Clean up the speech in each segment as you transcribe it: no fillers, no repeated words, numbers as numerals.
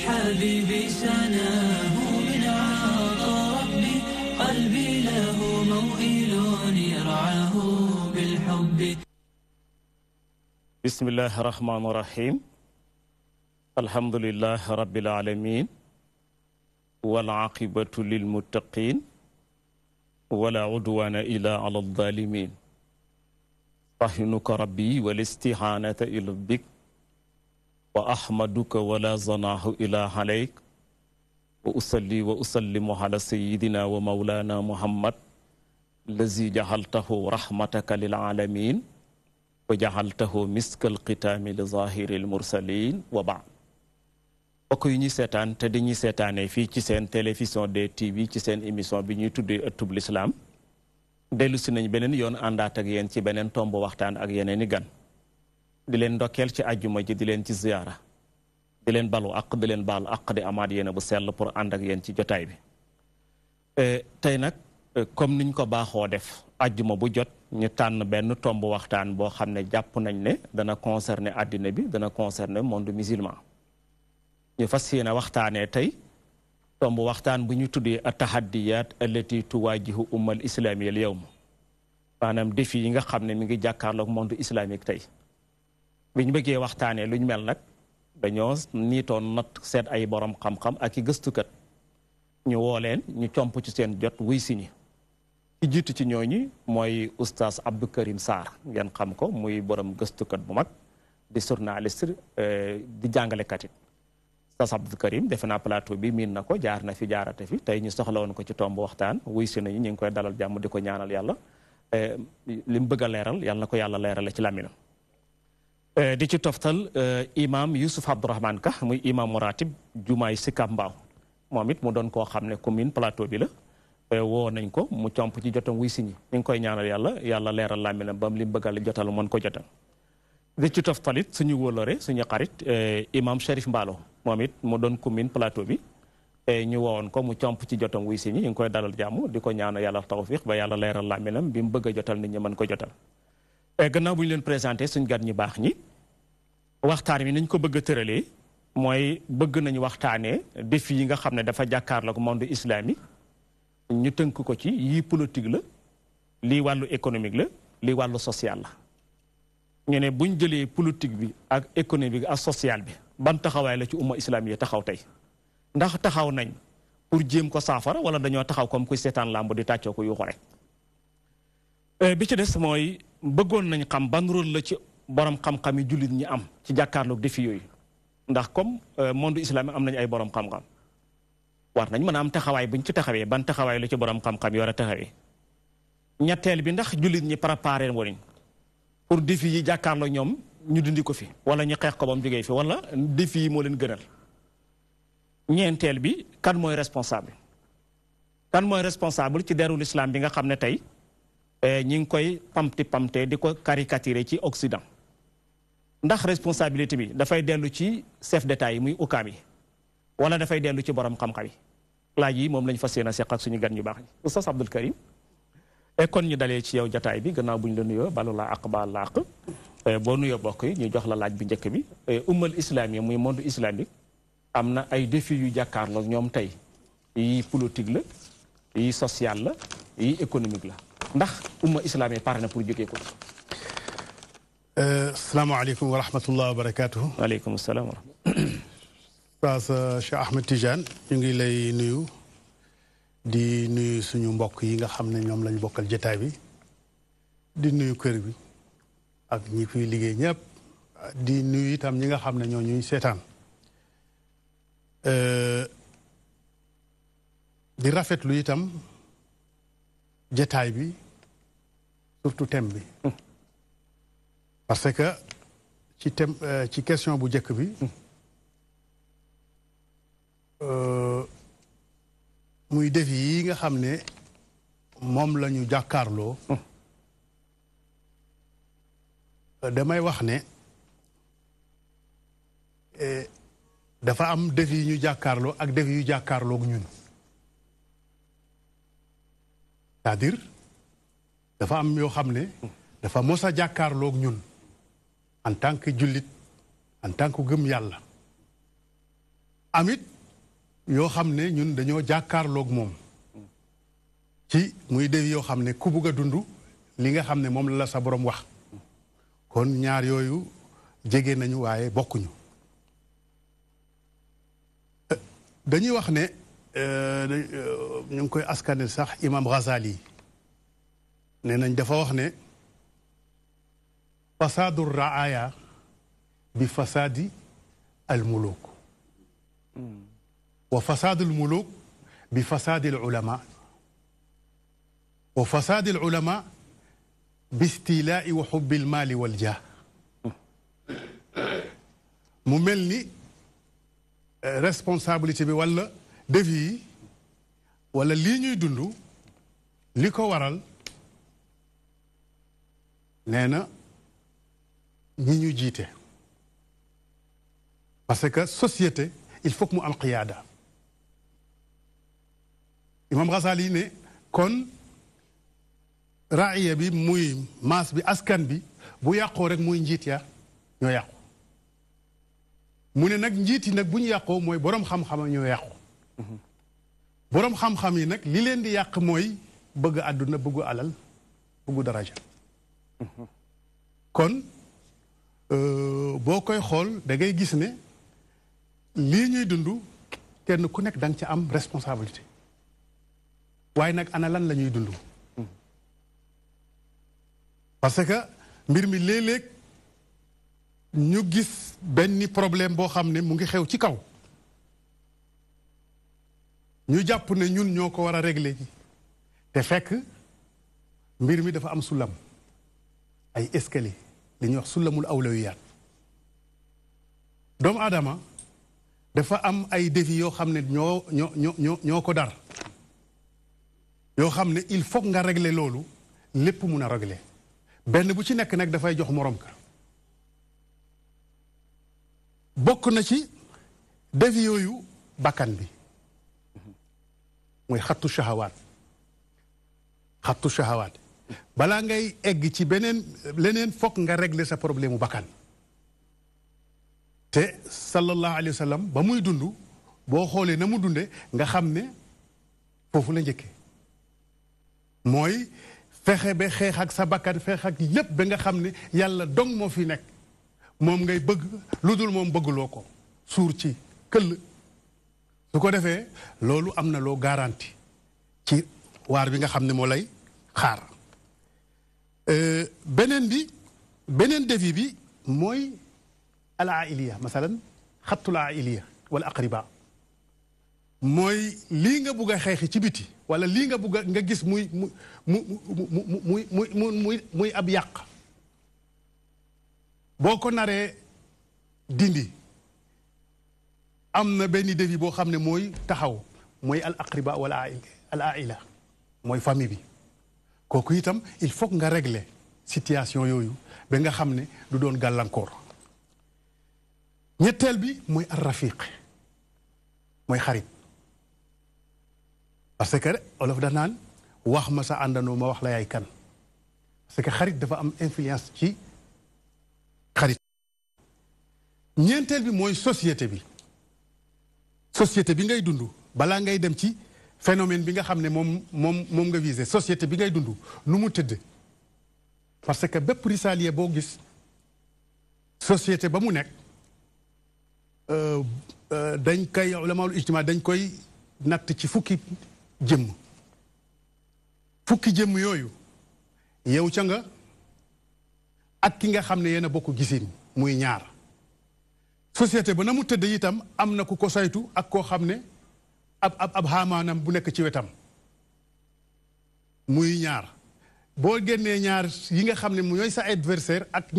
حبيبي سناه من عطا ربي قلبي له موئل يرعاه بالحب. بسم الله الرحمن الرحيم. الحمد لله رب العالمين والعاقبة للمتقين ولا عدوان إلا على الظالمين. أحنك ربي والاستعانة إلى بك وأحمدك ولا زناه إلا عليك وأصلي وأسلم على سيدنا ومولانا محمد الذي جعلته رحمتك للعالمين وجعلته مسك الختام لظاهر المرسلين وبعد. mbokk yi ñuy seetaan te di ñuy seetaanee fii ci seen télévision DTV ci seen émission bi ñuy tuddee ëttub lislaam dellu si nañ beneen yoon àndaat ak yéen ci beneen tomb waxtaan ak yeneen i gan di leen ndokkeel ci àjjuma ji di leen ci ziyaara di leen balu àq di leen baal àq di amaat yéen bu sell pour ànd ak yéen ci jotaay bi tey nag comme niñ ko baaxoo def àjjuma bu jot ñu tànn benn tomb waxtaan boo xam ne jàpp nañ ne dana concerner àddina bi dana concerner monde musulman ñu fas yéene waxtaanee tey tomb waxtaan bu ñu tuddee at-tahaddiyaat allati tuwaajihu ummal islamiya al yawm maanaam défi yi nga xam ne mi ngi jàkkaarloog monde islamique tey bi ñu bëggee waxtaanee lu ñu mel nag dañoo niitoon nat seet ay borom xam-xam ak i gëstukat ñu woo leen ñu comp ci seen jot wuy si ñi ci jiitu ci ñooñu mooy oustaz Abdou Karim Sarr ngeen xam ko muy borom gëstukat bu mag di journaliste di jàngalekat it oustaz Abdou Karim defe naa plateau bi miin na ko jaar na fi jaarate fi tey ñu soxla woon ko ci tomb waxtaan wuy si nañu ñu ngi koy dalal jàmm di ko ñaanal yàlla li mu bëgg a leeral yàlla na ko yàlla leerale ci làmminam di ci toftal imam Youssouf Abdourahmane Ka muy imam moratib jumaay Sicap Mbao moom it mu doon koo xam ne commune plateau bi la woo nañ ko mu comp ci jotam wuy si ñi ñu ngi koy ñaanal yàlla leeral làmminam ba li mu bëgg a jotal mën ko jotal di ci toftalit suñu wóolore suñu xarit imam Cherif Mballo moom it mu doon commune plateau bi ñu woowoon ko mu comp ci jotam wuy si ñi ñu ngi koy dalal jàmm di ko ñaanal yàlla tawfiq ba yàlla leeral làmminam bi mu bëgg a jotal nit ñi mën ko jotal gannaaw bu ñu leen présenté suñ gan ñi baax ñi waxtaan wi nañ ko bëgg a tëralee mooy bëgg nañu waxtaanee défi yi nga xam ne dafa jàkkaarloog monde islamique ñu tënk ko ci yii politique la lii wàllu économique la lii wàllu social la ñu ne buñ jëlee politique bi ak économique ak social bi ban taxawaay la ci umma islamique taxaw tey ndax taxaw nañ pour jéem ko saafara wala dañoo taxaw comme kuy seetaan làmb di tàccoo ko yuuxu rek bi ci des mooy bëggoon nañ xam ban rôle la ci borom xam-xam yi jullit ñi am ci jàkkaarloog défi yooyu ndax comme monde islamique am nañu ay borom xam-xam war nañ mën a am taxawaay buñ ci taxawee ban taxawaay la ci borom xam-xam yi war a taxawee ñetteel bi ndax jullit ñi préparé woon pour défi yi jàkkaarloo ñoom ñu dindi ko fi wala ñu xeex ko ba mu jógee fi wala défi yi moo leen gënal ñeenteel bi kan mooy responsable ci derul islam bi nga xam ne tey ñi ngi koy pamte di ko caricaturer ci Occident ndax responsabilité bi dafay dellu ci chef d'état yi muy ukaam yi wala dafay dellu ci borom xam-xam yi laaj yi moom lañ fas yéene seq ak suñu gan ñu baax ñi oustaz Abdou Karim kon ñu dalee ci yow jataay bi gannaaw bu ñu la nuyoo balu laa aq baal laa aq boo nuyoo bokk yi ñu jox la laaj bi njëkk bi ummal islami muy monde islamique am na ay défis yu jàkkaarloo ñoom tey yi politique la yi social la yi économique la ndax umma islami pare na pour jógee ko. salaamaaleykum wa rahmatullah wa barakaatuhu. waaleykum salaam wa rahmatulah. Cheikh Ahmed Tidiane ñu ngi lay nuyu di nuyu suñu mbokk yi nga xam ne ñoom lañ bokkal jotaay bi di nuyu kër bi ak ñi fiy liggéey ñëpp di nuyu itam ñi nga xam ne ñoo ñuy seetaan di rafetlu itam jotaay bi surtout thème bi parce que ci thème ci question bu njëkk bi muy défi yi nga xam ne moom la ñu jàkkaarloo damay wax ne dafa am défi yi ñu jàkkaarloo ak défi yu jàkkaarloog ñun c'est-à-dire dafa am yoo xam ne dafa mos a jàkkaarloog ñun en tant que jullit en tant que gëm yàlla amit yoo xam ne ñun dañoo jàkkaarloog moom ci muy défi yoo xam ne ku bugg a dund li nga xam ne moom la sa borom wax kon ñaar yooyu jege nañu waaye bokkuñu dañuy wax ne ñu ngi koy askane sax imam Ghazali nee nañ dafa wax ne fasadu raaya bi fasadi al muluk wa fasadu al muluk bi fasadi al ulama wa fasadi al ulama bi istilaa'i wa hubbi al maali wal jaah mu mel ni responsabilité bi wala défi yi wala lii ñuy dund li ko waral nee na ñi ñu jiite parce que société il faut que mu am qiyaada imam Ghazali ne kon raaya bi muy maas bi askan bi bu yàqoo rek muy njiit ya ñoo yàqu mu ne nag njiit yi nag bu ñu yàqoo mooy boroom xam-xam ñoo yàqu boroom xam-xam yi nag li leen di yàq mooy bëgg àdduna bëggu alal bëggu daraja kon boo koy xool da ngay gis ne lii ñuy dund kenn ku nekk da nga ci am responsabilité waaye nag ana lan la ñuy dund parce que mbir mi léeg-léeg ñu gis benn problème boo xam ne mu ngi xew ci kaw ñu jàpp ne ñun ñoo ko war a régler ji te fekk mbir mi dafa am sulam ay escalier li ñuy wax sulamul awlawiyaat doomu aadama dafa am ay défis yoo xam ne ñoo ko dar yoo xam ne il faut nga régler loolu lépp mun a régler benn bu ci nekk nag dafay jox morom ka bokk na ci défi yooyu bakkan bi mooy xattu shahawaat balaa ngay egg ci beneen leneen fokk nga régler sa problème mu bakkan te sallallahu alayhi wa sallam ba muy dund boo xoolee na mu dunde nga xam ne foofu la njëkke mooy fexe ba xeex ak sa bakkan feex ak lépp ba nga xam ne yàlla dong moo fi nekk moom ngay bëgg lu dul moom bëgguloo ko suur ci këll su ko defee loolu am na loo garanti ci waar bi nga xam ne moo lay xaar beneen défi bi mooy al ailiya masalan xattul ailiya wala aqriba mooy lii nga bugg a xeexi ci biti wala lii nga bugg a nga gis muy ab yàq boo ko naree dindi am na benn défi boo xam ne mooy taxaw mooy al aqriba wala al aila mooy famille bi kooku itam il faut nga régler situation yooyu ba nga xam ne du doon gàllankoor ñetteel bi mooy ar rafiq mooy xarit parce que olof da naan wax ma sa àndandoo ma wax la yaay kan parce que xarit dafa am influence ci xarit ñeenteel bi mooy société bi ngay dund balaa ngay dem ci phénomène bi nga xam ne moom nga visé société bi ngay dund nu mu tëdd parce que bépp risalier boo gis société ba mu nekk dañ koy ulamaul ijtimaa dañ koy natt ci fukki jëmm yooyu yow ca nga ak ki nga xam ne yéen a bokk gisin muy ñaar société ba na mu tëdd itam am na ku ko saytu ak koo xam ne ab xaamaanam bu nekk ci wetam muy ñaar boo génnee ñaar yi nga xam ne ñooy sa adversaire ak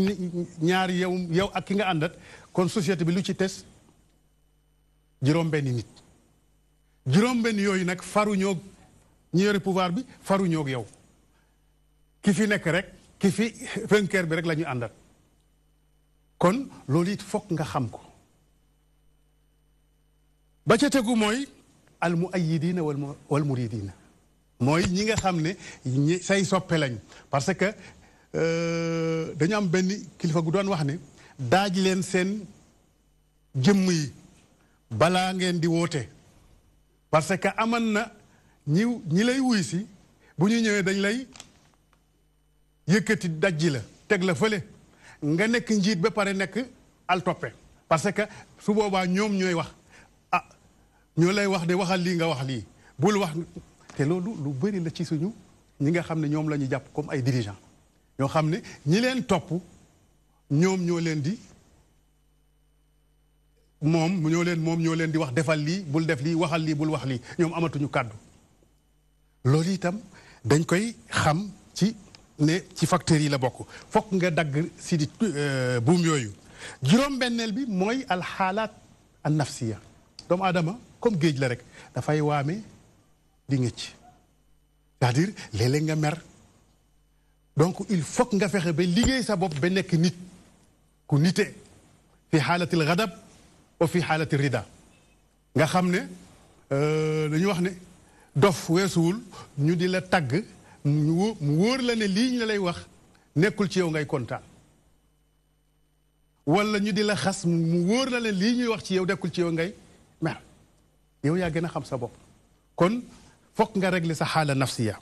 ñaar yow ak ki nga àndat kon société bi lu ci tes juróom-benni nit juróom-benn yooyu nag faruñoog ñi yore pouvoir bi faruñoog yow ki fi nekk rek ki fi vainqueur bi rek la ñu àndat kon loolu it fokk nga xam ko ba ca tegu mooy al muayyidina wal muridina mooy ñi nga xam ne say soppe lañ parce que dañu am benn kilifa gu doon wax ne daaj leen seen jëmm yi balaa ngeen di woote parce que aman na ñi lay wuy si bu ñu ñëwee dañ lay yëkkati dajji la teg la fële nga nekk njiit ba pare nekk al toppe parce que su boobaa ñoom ñooy wax ah ñoo lay wax de waxal lii nga wax lii bul wax te loolu lu bëri la ci suñu ñi nga xam ne ñoom la ñu jàpp comme ay dirigeants ñoo xam ne ñi leen topp ñoom ñoo leen di ñoo leen di wax defal lii bul def lii waxal lii bul wax lii ñoom amatuñu kàddu loolu itam dañ koy xam ci ne ci facteurs yi la bokk fokk nga dagg si di buum yooyu juróom-benneel bi mooy alxaalaat an nafsiya doomu aadama comme géej la rek dafay waame di ngëcc c'est-à-dire léeg-léeg nga mer donc il faut nga fexe ba liggéey sa bopp ba nekk nit ku nite fi xaalatil gadab wa fi xaalatil rida nga xam ne dañuy wax ne dof weesuwul ñu di la tagg mu wóor la ne lii ñu lay wax nekkul ci yow ngay kontaan wala ñu di la xas mu wóor la ne lii ñuy wax ci yow nekkul ci yow ngay mer yow yaa gën a xam sa bopp kon fokk nga régler sa xaala nafsiya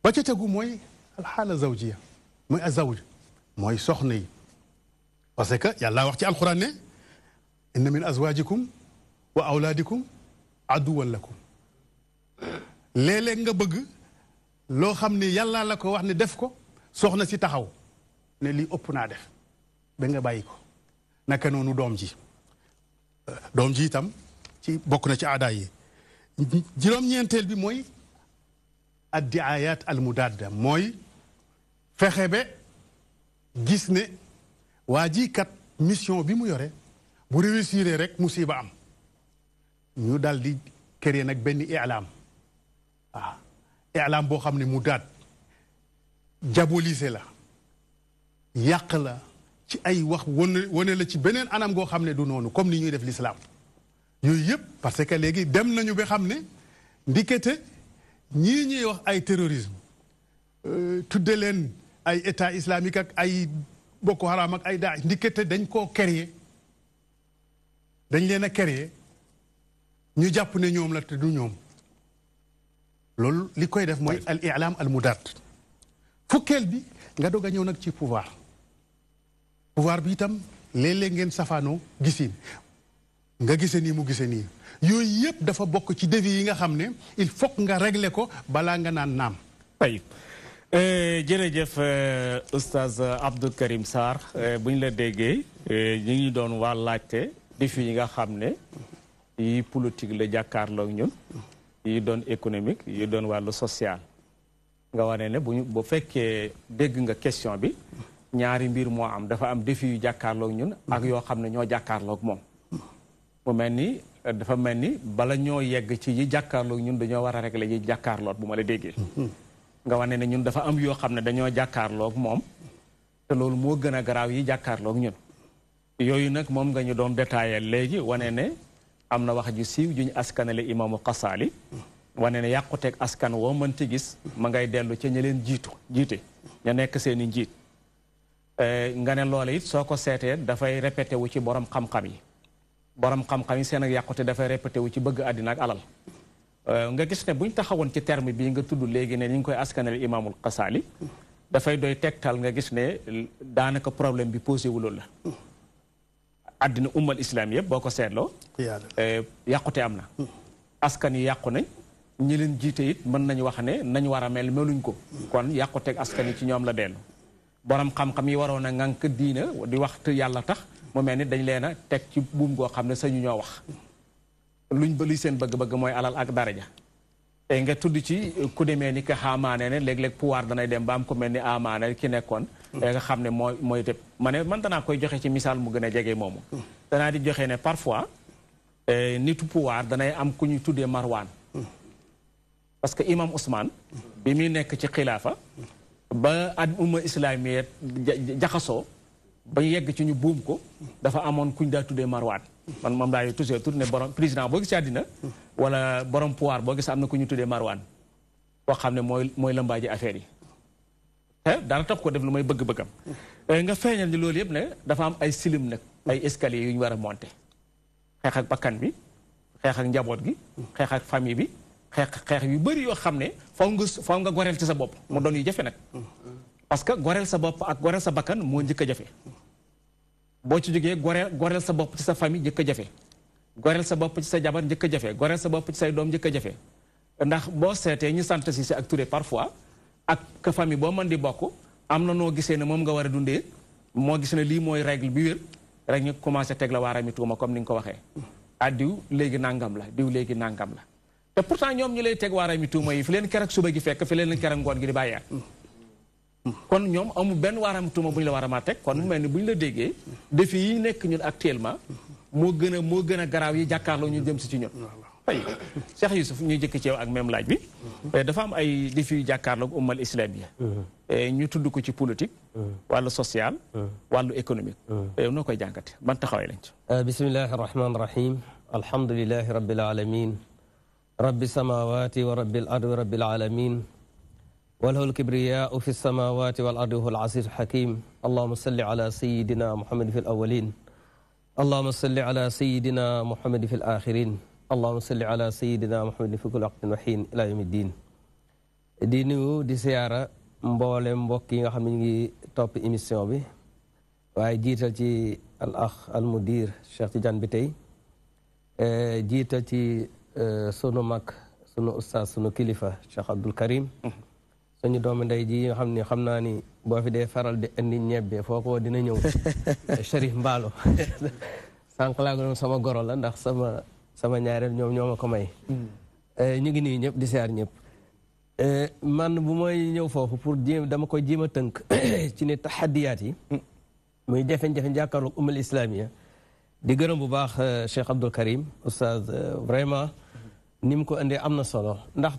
ba ca tegu mooy alxaala zawjiya mooy azawj mooy soxna yi parce que yàlla wax ci alquran ne inna min azwajikum wa awlaadikum aduwan lakum léeg-léeg nga bëgg loo xam ne yàlla la ko wax ne def ko soxna si taxaw ne lii ëpp naa def ba nga bàyyi ko naka noonu doom ji itam ci bokk na ci aada yi juróom-ñeenteel bi mooy addiayat al mudadda mooy fexe ba gis ne waa ji kat mission bi mu yore bu réussir rek musiba am ñu dal di créer nag benn i'laam waaw i'laam boo xam ne mu daat diaboliser la yàq la ci ay wax wane la ci beneen anam goo xam ne du noonu comme ni ñuy def l'islam yooyu yëpp parce que léegi dem nañu ba xam ne ndikete ñii ñuy wax ay terrorisme tudde leen ay état islamique ak ay Boko Haram ak ay daa ndikete dañ koo créer dañ leen a créer ñu jàpp ne ñoom la te du ñoom loolu li koy def mooy al i'lam al mudaat fukkeel bi nga doog a ñëw nag ci pouvoir bi itam léeg-léeg ngeen safaanoo gisin nga gise nii mu gise nii yooyu yëpp dafa bokk ci défi yi nga xam ne il faut nga régler ko balaa nga naan naam tayib jërëjëf oustaz Abdou Karim Sarr bu ñu la déggee ñu ngi doon waa laajte défi yi nga xam ne yi politique la jàkkaarloog ñun yi doon économique yi doon wàllu social nga wane ne bu fekkee dégg nga question bi ñaari mbir moo am dafa am défi yu jàkkaarloog ñun ak yoo xam ne ñoo jàkkaarloog moom mu mel ni dafa mel ni bala ñoo yegg ci yi jàkkaarloog ñun dañoo war a régler yi jàkkaarloog bu ma la déggee nga wane ne ñun dafa am yoo xam ne dañoo jàkkaarloog moom te loolu moo gën a garaaw yi jàkkaarloog ñun yooyu nag moom nga ñu doon détaillé léegi wane ne am na wax ju siiw ju ñu askanale imaamu Xasaali wane ne yàquteeg askan woo mënti gis ma ngay dellu ca ña leen jiite ña nekk seeni njiit nga ne loola it soo ko seetee dafay répété wu ci borom xam-xam yi borom xam-xam yi seen ak yàqute dafay répété wu ci bëgg àddina ak alal nga gis ne buñ taxawoon ci terme bii nga tudd léegi ne ñu ngi koy askanale imaamul Xasaali dafay doy tegtal nga gis ne daanaka problème bi posé wu loolu la àddina ummal islam yëpp boo ko seetloo yàqute am na askan yi yàqu nañ ñi leen jiite it mën nañu wax ne nañ war a mel meluñ ko kon yàquteeg askan yi ci ñoom la dellu borom xam-xam yi waroon a ngànk diina di waxtu yàlla tax mu mel ni dañ leen a teg ci buum goo xam ne sañu ñoo wax luñ ba luy seen bëgg-bëgg mooy alal ak daraja te nga tudd ci ku demee ni que xaamaane ne léeg-léeg pouvoir danay dem ba am ko mel ni amaane ki nekkoon nga xam ne mooy tëb man danaa koy joxe ci misaal mu gën a jege moomu danaa di joxe ne parfois nitu pouvoir danay am ku ñuy tuddee Marwan parce que imam Ousmane bi muy nekk ci xilaafa ba ad umma islamiya jaxasoo ba yegg ci ñu buum ko dafa amoon kuñ daa tuddee Marwan man moom daay toujours tur ne borom président boo gis àddina wala borom pouvoir boo gis am na ku ñu tuddee Marwan koo xam ne mooy lambaaji affaire yi dara tax ko def lu may bëgg-bëggam nga feeñal ni loolu yëpp ne dafa am ay silim nag ay escalier yu ñu war a monter xeex ak bakkan bi xeex ak njaboot gi xeex ak famille bi xeex yu bëri yoo xam ne faw nga goreel ci sa bopp mu doon yu jafe nag parce que goreel sa bopp ak goreel sa bakkan moo njëkk a jafe boo ci jógee goreel sa bopp ci sa famille njëkk a jafe goreel sa bopp ci sa jabar njëkk a jafe goreel sa bopp ci say doom njëkk a jafe ndax boo seetee ñu sant Cissé ak Touré parfois ak ka famille boo mën di bokk am na noo gisee ne moom nga war a dundee moo gis ne lii mooy règle bi wér rek ñu commencé teg la waaraami tuuma comme ni nga ko waxee ah diw léegi nangam la diw léegi nangam la te pourtant ñoom ñu lay teg waaraami tuuma yi fi leen keroog suba gi fekk fi leen keroog ngoon gi di bàyyaat kon ñoom amul benn waaraami tuuma bu ñu la war a maa teg kon mu mel ni bu ñu la déggee défi yi nekk ñun actuellement moo gën a garaaw yi jàkkaarloo ñu jëm si ci ñun ay Cheikh Youssouf ñuy jëkk ci yow ak même laaj bi dafa am ay défi yu jàkkaarloo ak ummal islamiyya ñu tudd ko ci politique wàllu social wàllu économique yow noo koy jàngate ban taxawee lañ ci bismillahi rahmaani rahim alhamdulilahi rabbil alamin rabbi samawati wa rabbil ardi wa rabbil alamin وله الكبرياء في السماوات والأرض وهو العزيز الحكيم اللهم صل على سيدنا محمد في الأولين اللهم صل على سيدنا محمد في الآخرين اللهم صل على سيدنا محمد في كل وقت وحين إلى يوم الدين di nuyu di siyaara mboolem mbokk yi nga xam ne ñu ngi topp émission bi waaye jiital ci al akh al mudir Cheikh Tidiane bi tey jiital ci sunu mag sunu ustaas sunu kilifa Cheikh Abdoul Karim suñu doomu ndey ji nga xam ne xam naa ni boo fi dee faral di indi ñebbe foo ko dina ñëw Cherif Mballo sànq laa ko sama goro la ndax sama ñaareel ñoo ma ko may ñu ngi nii ñëpp di siyaar ñëpp man bu may ñëw foofu pour dama koy jéem a tënk ci ne taxadiyaat yi muy jafe-jafe jàkkaarloog umal islamiya di gërëm bu baax Cheikh Abdoul Karim oustaz vraiment ni mu ko indee am na solo ndax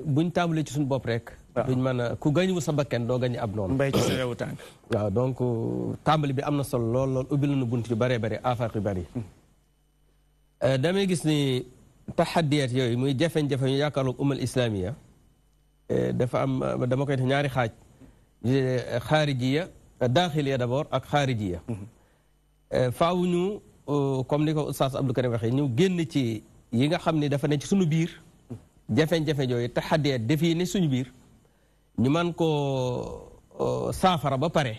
buñ tàmbalee ci suñu bopp rek duñ mën a ku gañuwul sa bakken doo gañu ab noonu mbay ci sa yow tànk waaw donc tàmbali bi am na solo lool ubbil nañu bunt yu bëree bëri afaq yu bëri damay gis ni taxadiyat yooyu muy jafe-jafe ñu yaakaarloog umal islamiya dafa am dama koy def ñaari xaaj xaarijiya daaxiliya d'abord ak xaarijiya faaw ñu comme ni ko oustaz Abdou Karim waxee ñu génn ci yi nga xam ne dafa ne ci suñu biir jafe-jafe yooyu taxadiyat def yi ne suñu biir ñu man koo saafara ba pare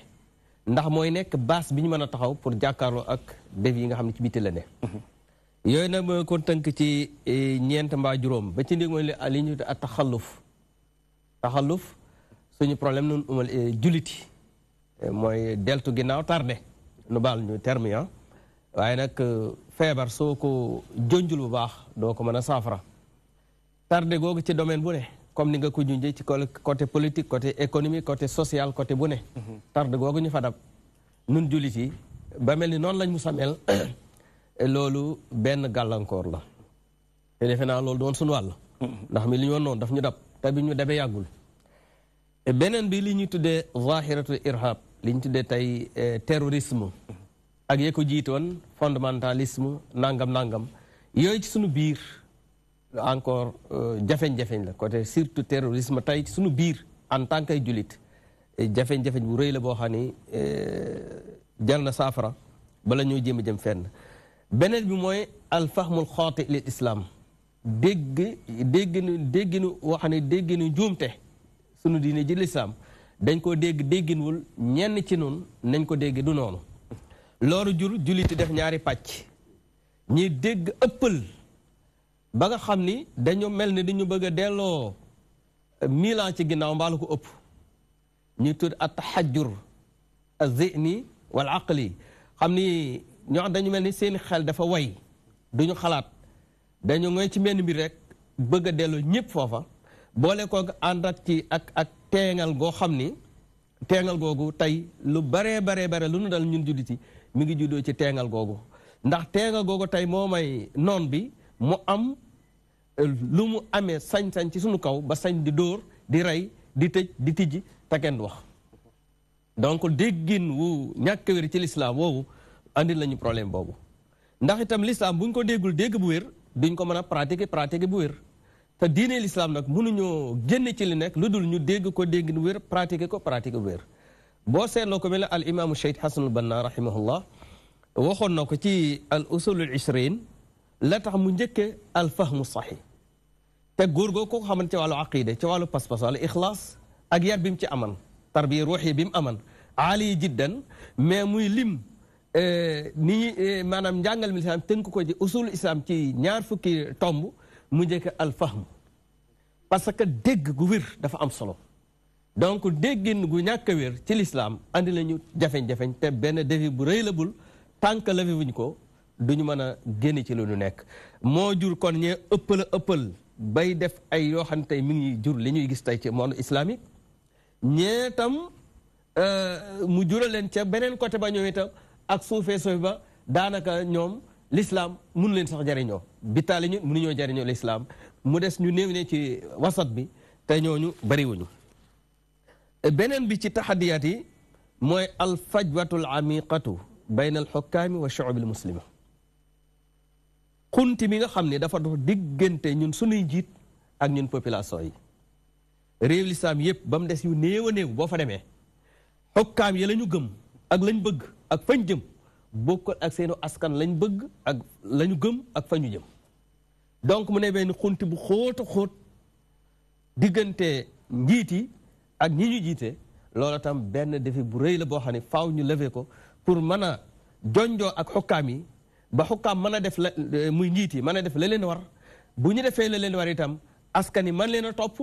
ndax mooy nekk base bi ñu mën a taxaw pour jàkkaarloo ak def yi nga xam ne ci biti la ne yooyu nag mooy kon tënk ci ñeent mbaa juróom ba ci ndég mooy li ñu a taxalluf suñu problème nun umal juliti mooy deltu ginnaaw tardé nu baal ñu terme ya waaye nag feebar soo ko jonjul bu baax doo ko mën a saafara tardé googu ci domaine bu ne comme ni nga ko junjee ci côté politique côté économique côté social côté bu ne tardé googu ñu fa dab nun jullit yi ba mel ni noonu lañ mu samel loolu benn gàllankoor la te defe naa loolu doon suñu wàll ndax mi li ñu woon noonu daf ñu dab te bi ñu dabee yàggul beneen bi li ñuy tuddee zahiratul irhab li ñu tuddee tey terrorisme ak yee ko jiitoon fondamentalisme nangam yooyu ci suñu biir encore jafeñ-jafeñ la côté surtout terrorisme tey ci suñu biir en tant que jullit jafeñ-jafeñ bu rëy la boo xam ni jar na saafara bala ñoo jéem a jëm fenn beneen bi mooy alfahmul xaati lil islam dégginu wax ne dégginu njuumte sunu diine ji lislaam dañ ko dégginwul ñenn ci nun nañ ko dégg du noonu loolu jur julliti def ñaari pàcc ñi dégg ëppal ba nga xam ni dañu mel ni dañu bëgg a delloo 1000 ans ci ginnaaw mbaalu ko ëpp ñu tudd at tahajjur az-zihni wal aqli xam ni ñoo xam dañu mel ni seen xel dafa way duñu xalaat dañu ngoy ci benn mbir rek bëgg a delloo ñëpp foofa boole ko ànd ak ci ak teengal goo xam ni teengal googu tey lu bare lu nu dal ñun julliti mi ngi juddoo ci teengal googu ndax teengal googu tey moo may noon bi mu am lu mu amee sañ-sañ ci suñu kaw ba sañ di dóor di rey di tëj di tijji te kenn du wax donc déggin wu ñàkk wér ci lislaam woowu andil nañu problème boobu ndax itam lislaam bu ñu ko déggul dégg bu wér duñ ko mën a pratiquer bu wér te diine lislaam nag mënuñoo génne ci li nekk lu dul ñu dégg ko dégg bu wér pratiquer bu wér boo seetloo ko mel ne al imaamu Cheikh Hasanul Banna rahimahullah waxoon na ko ci al usulul ishrin la tax mu njëkkee al fahmu saxi te góor goo ko xamante ci wàllu aqida ci wàllu pas-pas wàllu ixlaas ak yar bi mu ci aman tarbiya ruuxi bi mu aman aali jiddan mais muy lim ni maanaam njàngal mi lislaam tënk ko ci usul islam ci ñaar fukki tomb mu njëkk al fahm parce que dégg gu wér dafa am solo donc déggin gu ñàkk a wér ci lislaam andi lañu jafeñ-jafeñ te benn défi bu rëy la bul tànk lafi wuñ ko duñu mën a génn ci lu ñu nekk moo jur kon ñee ëppal bay def ay yoo xam ne tey mi ngi jur li ñuy gis tey ci monde islamique ñee tam mu jural leen ca beneen côté ba ñoom itam ak suufee ba daanaka ñoom l'islam mënu leen sax jariñoo bitaali ñu mënuñoo jariñoo l'islam mu des ñu néew ne ci wasat bi te ñooñu bariwuñu beneen bi ci taxadiyaat yi mooy al fajwatul amiqatu bayna al xukkaami wa shuubil muslima xunti mi nga xam ne dafa dox diggante ñun sunuy njiit ak ñun population yi réew lislaam yépp ba mu des yu néew a néew boo fa demee xukkaam yi la ñu gëm ak lañ bëgg ak fañ jëm bokkul ak seenu askan lañ bëgg ak la ñu gëm ak fa ñu jëm donc mu ne benn xunti bu xóot a xóot diggante njiit yi ak ñi ñu jiite loolu tam benn défi bu rëy la boo xam ne faaw ñu lever ko pour mën a jonjoo ak xukkaam yi ba xukkaam mën a def la muy njiit yi mën a def la leen war bu ñu defee la leen war itam askan yi mën leen a topp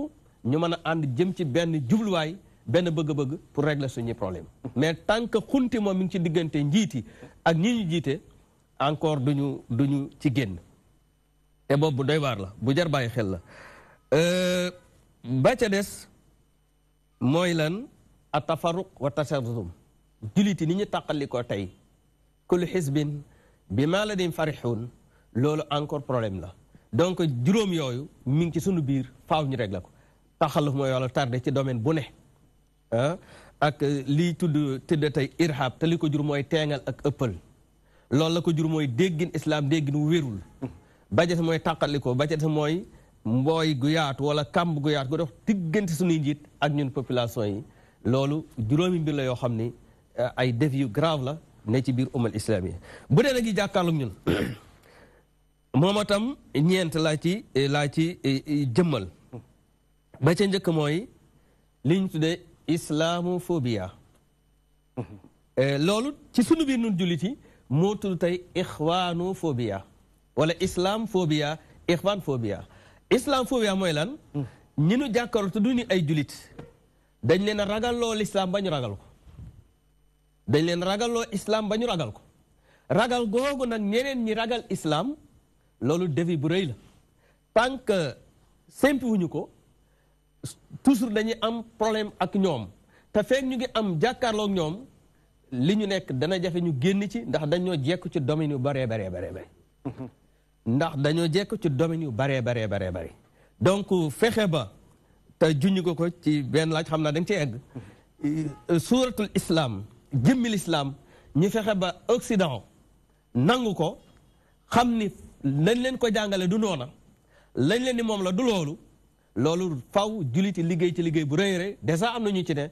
ñu mën a ànd jëm ci benn jubluwaay benn bëgg-bëgg pour régler suñuy problème mais tant que xunti moom mi ngi ci diggante njiit yi ak ñi ñu jiite encore duñu ci génn te boobu bu doy waar la bu jar bàyyi xel la ba ca des mooy lan a tafarruq wa tashaddum juliti ni ñu tàqali ko tey kullu xisbin bi maa la dim farixuun loolu encore problème la donc juróom yooyu mi ngi ci sunu biir faaw ñu régler ko taxaluf mooy wàllu tardé ci domaine bu ne ak liy tudd tey irhab te li ko jur mooy teengal ak ëppal loolu la ko jur mooy déggin islam déggin wu wérul bajet mooy tàqali ko bajet mooy mbooy gu yaatu wala kàmb gu yaatu gu dox diggante suñuy njiit ak ñun population yi loolu juróomi mbir la yoo xam ni ay défis yu grave la ne ci biir umal islami bu dee nag yi jàkkaarloog ñun moom itam ñeent laa ci jëmmal ba ca njëkk mooy li ñu tuddee islamophobia loolu ci sunu biir nun jullit yi moo tudd tey ixwaanophobia wala islamphobia ixwaanphobia islamphobia mooy lan ñi nu jàkkaarloo te du ni ay jullit dañ leen a ragalloo l'islam ba ñu ragal ko dañ leen ragalloo islam ba ñu ragal ko ragal googu nag ñeneen ñi ragal islam loolu défi bu rëy la tant que simple wuñu ko toujours dañuy am problème ak ñoom te fekk ñu ngi am jàkkaarloog ñoom li ñu nekk dana jafe ñu génn ci ndax dañoo jekk ci domaine yu baree dañoo jekk ci domaine yu baree bare donc fexe ba te juñu ko ci benn laaj xam naa da nga cee egg suuratul islam jëmmil islam ñu fexe ba Occident nangu ko xam ni lañ leen ko jàngale du noona lañ leen ni moom la du loolu faw juliti liggéey ci liggéey bu rëy déjà am na ñu ci ne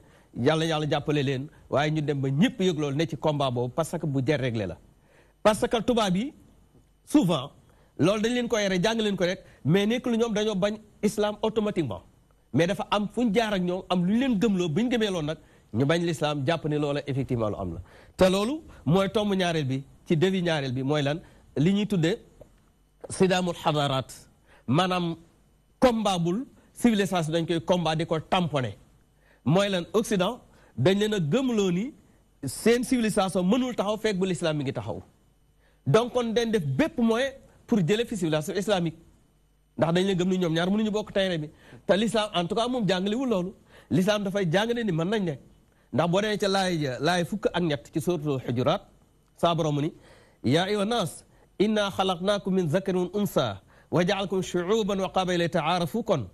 yàlla jàppale leen waaye ñu dem ba ñëpp yëg loolu ne ci combat boobu parce que bu jar réglé la parce que tubaab yi souvent loolu dañ leen ko yore jàng leen ko rek mais nekk lu ñoom dañoo bañ islam automatiquement mais dafa am fu ñu jaar ak ñoom am lu ñu leen gëmloo bu ñu gëmee loolu nag ñu bañ l'islam jàpp ne loola effectivement lu am la te loolu mooy tomb ñaareel bi ci défi ñaareel bi mooy lan li ñuy tuddee sidaamul xadaraat maanaam combat bul civilisation dañ koy combat di ko tamponné mooy lan Occident dañ leen a gëmloo ni seen civilisation mënul taxaw fekk bu l'islam mi ngi taxaw donc kon dañ def bépp moyen pour jële fi civilisation islamique ndax dañ leen gëm ni ñoom ñaar mënuñu bokk terrain bi te l'islam en tout cas moom jàngaliwul loolu l'islam dafay jàngale ni mën nañ ne ndax boo demee ca laay fukk ak ñett ci suratul Hujurat saa borom mu ni yaa ayyuha naas inna xalaqnaakum min zakarin wa unsa wa jaalnakum shuuban wa qabaila taarafu kon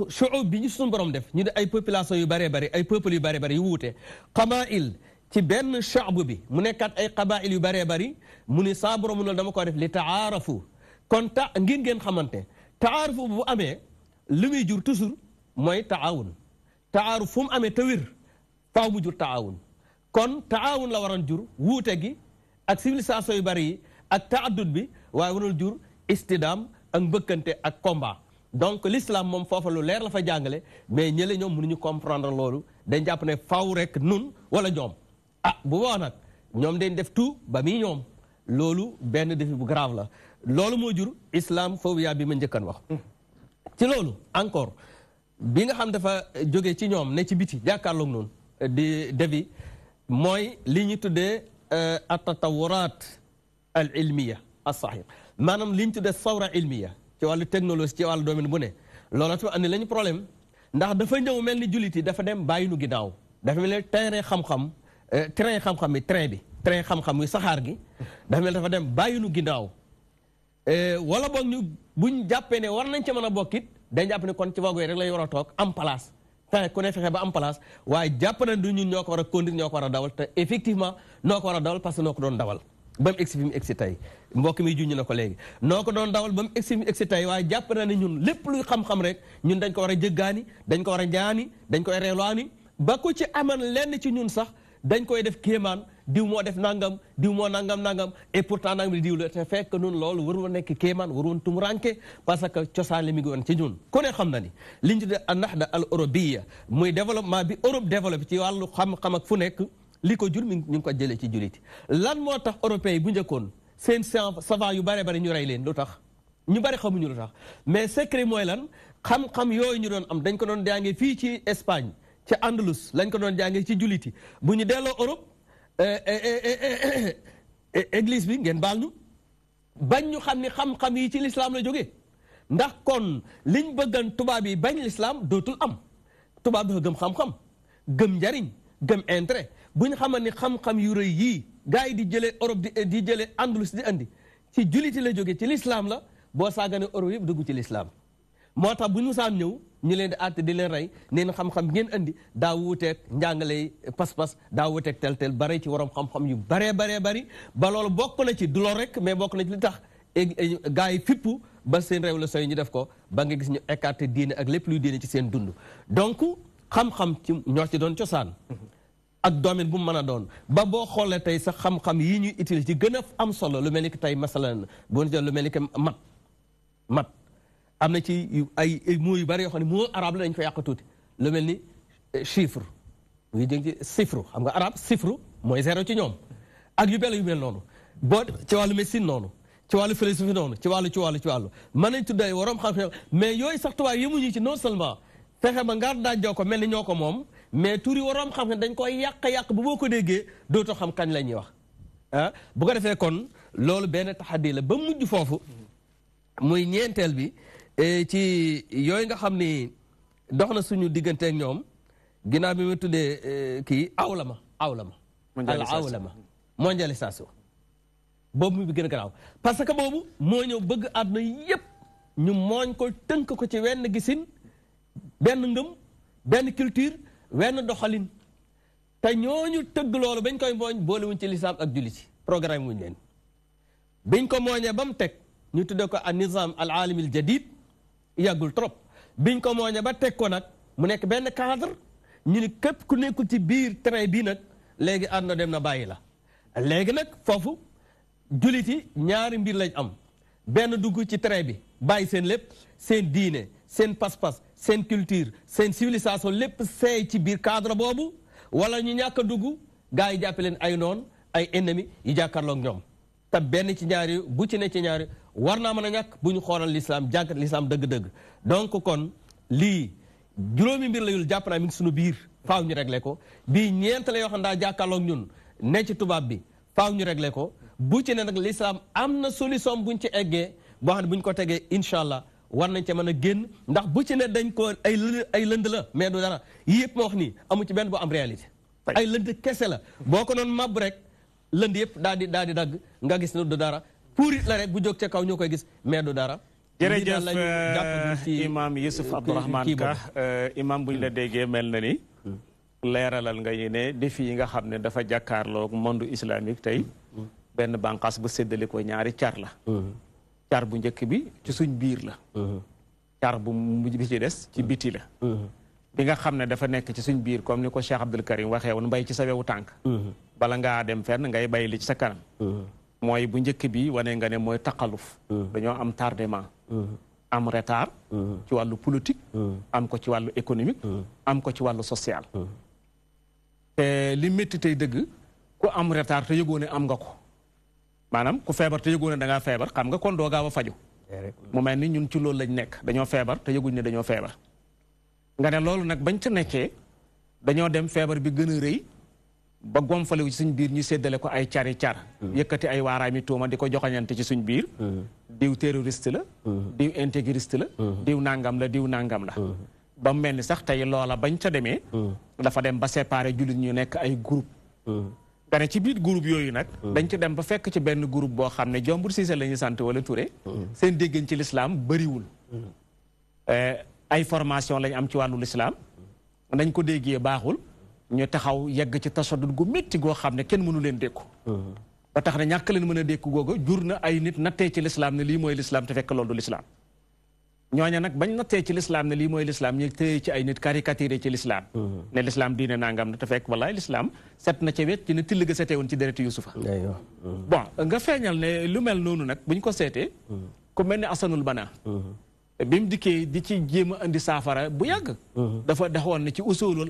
shuub bi ñu suñu borom def ñu de ay population yu bëree bëri ay peuples yu bëree bëri yu wuute qabail ci benn shaabu bi mu nekkaat ay qabail yu bëree bëri mu ni saa borom mu loolu dama ko def li taarafu kon ngeen xamante taarafu bu amee li muy jur toujours mooy taawun taaruf fu mu amee te wér faaw mu jur taawun kon taawun la waroon jur wuute gi ak civilisation yu bëri yi ak taaddud bi waaye warul jur istidaam ak mbëkkante ak combat donc l'islam moom foofa lu leer la fa jàngale mais ñële ñoom mënuñu comprendre loolu dañ jàpp ne faw rek nun wala ñoom bu boobaa nag ñoom dañ def tout ba muy ñoom loolu benn défi bu grave la loolu moo jur islamophobie bi ma njëkkan wax ci loolu encore bi nga xam dafa jóge ci ñoom ne ci biti jàkkaarloog noonu di defi mooy li ñu tuddee at-tatawurat al ilmiya as-sahih maanaam li ñu tuddee sawra ilmiya ci wàllu technologie ci wàllu domaine bu ne loolu tamit andi lañu problème ndax dafa ñëw mel ni jullit yi dafa dem bàyyi nu ginnaaw dafa mel ni train xam-xam bi train xam-xam wi saxaar gi dafa mel dafa dem bàyyi nu ginnaaw wala boog ñu buñ jàppee ne war nañ ca mën a bokkit dañ jàpp ne kon ci wago yi rek lay war a toog am place te ku ne fexe ba am place waaye jàpp na du ñun ñoo ko war a conduire ñoo ko war a dawal te effectivement noo ko war a dawal parce que noo ko doon dawal ba mu egsi fi mu egsi tey mbokk mi juñu na ko léegi noo ko doon dawal ba mu egsi fi mu egsi tey waaye jàpp na ne ñun lépp luy xam-xam rek ñun dañ ko war a jëggaani dañ ko war a njaani dañ koy reelwaani ba ku ci aman lenn ci ñun sax dañ koy def kéemaan diw moo def nangam diw moo nangam et pourtant nangam di diw la te fekk nun loolu waru woon nekk kéemaan waru woon tumuranke parce que cosaan li mi ngi woon ci ñun ku ne xam na ni liñ tuddee an-nahda al européen muy développement bi Europe développé ci wàllu xam-xam ak fu nekk li ko jur ñu ngi ko jëlee ci juliti lan moo tax européens yi bu njëkkoon seen savant yu bare bari ñu rey leen lu tax ñu bari xamuñu lu tax mais secret mooy lan xam-xam yooyu ñu doon am dañ ko doon jàngee fii ci Espagne ci Andalus lañ ko doon jàngee ci juliti bu ñu delloo Europe église bi ngeen baal ñu bañ ñu xam ni xam-xam yi ci l'islam la jógee ndax kon liñ bëggan tubaab yi bañ l'islam dootul am tubaab dafa gëm xam-xam gëm njariñ gëm intérêt bu ñu xamal ni xam-xam yu rëy yii gars yi di jëlee Europe di jëlee Andalus di andi ci julliti la jóge ci l'islam la boo saagane Europe yëpp dugg ci l'islam moo tax bu ñu saan ñëw ñu leen di àtte di leen rey neen xam-xam ngeen andi daa wuuteeg njàngale pas-pas daa wuuteeg tel bare ci waroom xam-xam yu baree bari ba loolu bokk na ci du lool rek mais bokk na ci li tax gars yi fippu ba seen révolution yi ñu def ko ba nga gis ñu écarté diine ak lépp luy diine ci seen dund donc xam-xam ci ñoo ci doon cosaan ak domaine bu mu mën a doon ba boo xoolee tey sax xam-xam yi ñuy utiliser ci gën a am solo lu mel ni que tey masalan boo jël lu mel ni que mat am na ci ay mots yu bari yoo xam ne moo arabe la dañu fa yàq tuuti lu mel ni chiffre muy jëng ci chiffre xam nga arabe chiffre mooy zéro ci ñoom ak yu mel noonu boo ci wàllu médecine noonu ci wàllu philosophie noonu ci wàllu mën nañ tuddee waroom xam-xam mais yooyu sax tubaab yemuñu ci non seulement fexe ba ngaar daajoo ko mel ni ñoo ko moom mais tur yi waroom xam ne dañ koy yàq bu boo ko déggee dootoo xam kañ la ñuy wax bu ko defee kon loolu benn taxaddi la ba mujj foofu muy ñeenteel bi ci yooyu nga xam ni dox na suñu digganteeg ñoom ginnaaw bi ma tuddee kii awlama mondialisation boobu mu bi gën a garaaw parce que boobu moo ñëw bëgg àdduna yépp ñu mooñ ko tënk ko ci wenn gisin benn ngëm benn culture wenn doxalin te ñooñu tëgg loolu bañ koy mooñ boolewuñ ci lislaam ak julli ci programme wuñ leen biñ ko mooñee ba mu teg ñu tuddee ko an nizam al alami al jadid yàggul trop biñ ko mooñee ba teg ko nag mu nekk benn cadre ñu ni képp ku nekkul ci biir train bii nag léegi àdduna dem na bàyyi la léegi nag foofu jullit yi ñaari mbir lañ am benn dugg ci train bi bàyyi seen lépp seen diine seen pas-pas seen culture seen civilisation lépp seey ci biir cadre boobu wala ñu ñàkk a dugg gars yi jàppe leen ay noon ay ennemis yi jàkkaarloog ñoom te benn ci ñaari bu ci ne ci ñaari war naa mën a ñàkk bu ñu xoolal l'islam jàngat l'islam dëgg-dëgg donc kon lii juróomi mbir la yul jàpp naa mi ngi suñu biir faaw ñu réglé ko bii ñeent la yoo xam daa jàkkaarloog ñun ne ci tubaab bi faaw ñu réglé ko bu ci ne nag l'islam am na solution buñ ci eggee boo xam ne buñ ko tegee incha allah war nañ ca mën a génn ndax bu ci ne dañ ko ay lënd la mais du dara yëpp ma wax nii amu ci benn bu am réalité ay lënd kese la boo ko noon màbb rek lënd yëpp daal di dagg nga gis ne du dara puurit la rek bu jóg ca kaw ñoo koy gis mais du dara jërëjëf imam Youssouf Abdourahmane Ka imam buñ la déggee mel na ni leeralal nga ñu ne défi yi nga xam ne dafa jàkkaarloog monde islamique tey benn bànqaas bu séddale ko ñaari car la car bu njëkk bi ci suñ biir la car bu mujj bi ci des ci biti la bi nga xam ne dafa nekk ci suñ biir comme ni ko Cheikh Abdoul Karim waxee woon mbay ci sa wewu tànk bala ngaa dem fenn ngay bay li ci sa kanam mooy bu njëkk bi wane nga ne mooy taqaluf dañoo am tardement am retard ci wàllu politique am ko ci wàllu économique am ko ci wàllu social te li métti tey dëgg ku am retard te yëgoo ne am nga ko maanaam ku feebar te yëgoo ne da ngaa feebar xam nga kon doo gaaw a faju mu mel ni ñun ci loolu lañ nekk dañoo feebar te yëguñ ne dañoo feebar nga ne loolu nag bañ ca nekkee dañoo dem feebar bi gën a rëy ba gomfalewu ci suñ biir ñu séddale ko ay cari car yëkkati ay waaraami tuuma di ko joxañante ci suñ biir diw terroriste la diw intégriste la diw nangam la diw nangam la ba mu mel ni sax tey loola bañ ca demee dafa dem ba séparé jullit ñu nekk ay groupe nga ne ci biir groupe yooyu nag dañ ci dem ba fekk ci benn groupe boo xam ne Jombur Cissé la ñuy sant wala Touré seen déggañ ci lislaam bëriwul ay formation lañ am ci wàllu lislaam nañ ko déggee baaxul ñu taxaw yegg ci tasadud gu métti goo xam ne kenn mënu leen dékku ba tax ne ñàkk leen mën a dékku googa jur na ay nit nattee ci lislaam ne lii mooy lislaam te fekk loolu du lislaam ñooña nag bañ nattee ci lislaam ne lii mooy lislaam ñu téye ci ay nit caricaturé ci lislaam ne lislaam diine nangam na te fekk wallaay lislaam set na ca wet ci ne till ga setee woon ci dereti Yusufa bon nga feeñal ne lu mel noonu nag buñ ko seetee ku mel ne Asanul Bana bi mu dikkee di ci jéem a indi saafara bu yàgg dafa waxoon ne ci usulul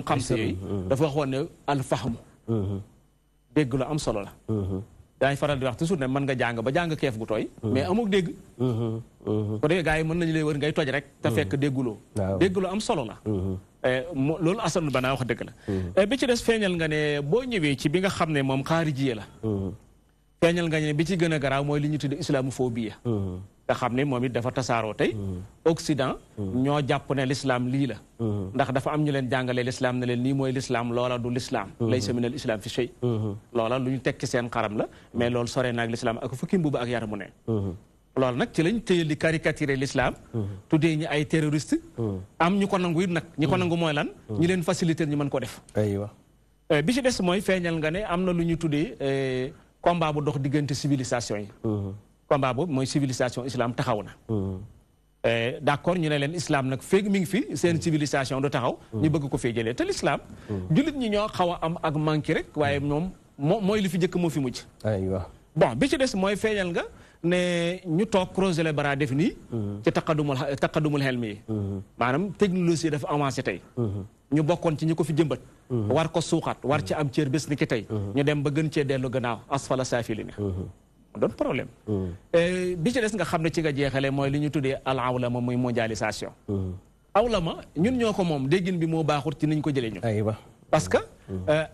xam si yooyu dafa waxoon ne alfahmu dégg lu am solo la daañu faral di wax toujours ne mën nga jàng ba jàng keef gu tooy mais amul dégg ko dee gars yi mën nañu lay wër ngay toj rek te fekk dégguloo dégg lu am solo la loolu Asanul Bana wax dëgg la bi ci des feeñal nga ne boo ñëwee ci bi nga xam ne moom xaarijiye la feeñal nga ne bi ci gën a garaaw mooy li ñu tudde islamophobie nga xam ne moom it dafa tasaaroo tey Occident ñoo jàpp ne l'islam lii la ndax dafa am ñu leen jàngalee l'islam ne leen nii mooy l'islam loola du l'islam laysa minal islam fi shay loola lu ñu tekki seen xaram la mais loolu sore naag l'islam ak fukki mbubu ak yaramu ne loolu nag ci lañ téye li caricaturer l'islam tuddee ñi ay terroriste am ñu ko nangu it nag ñi ko nangu mooy lan ñi leen faciliter ñu mën ko def bi ci des mooy feeñal nga ne am na lu ñu tuddee combat bu dox diggante civilisation yi combat boobu mooy civilisation islam taxaw na d'accord ñu ne leen islam nag feeg mi ngi fi seen civilisation du taxaw ñu bëgg ko fee jëlee te l'islam jullit ñi ñoo xaw a am ak manqué rek waaye moom mooy li fi njëkk moo fi mujj bon bi ci des mooy feeñal nga ne ñu toog croiser les bras def nii ci taqadumul xel mi maanaam technologie dafa avancé tey ñu bokkoon ci ñi ko fi jëmbat war ko suuxat war ci am cër bés ni ki tey ñu dem ba gën cee dellu gannaaw asfala saafilina doon problème bi ci des nga xam ne ci nga jeexale mooy li ñu tuddee al awlama muy mondialisation awlama ñun ñoo ko moom déggin bi moo baaxut ci niñ ko jëlee ñu parce que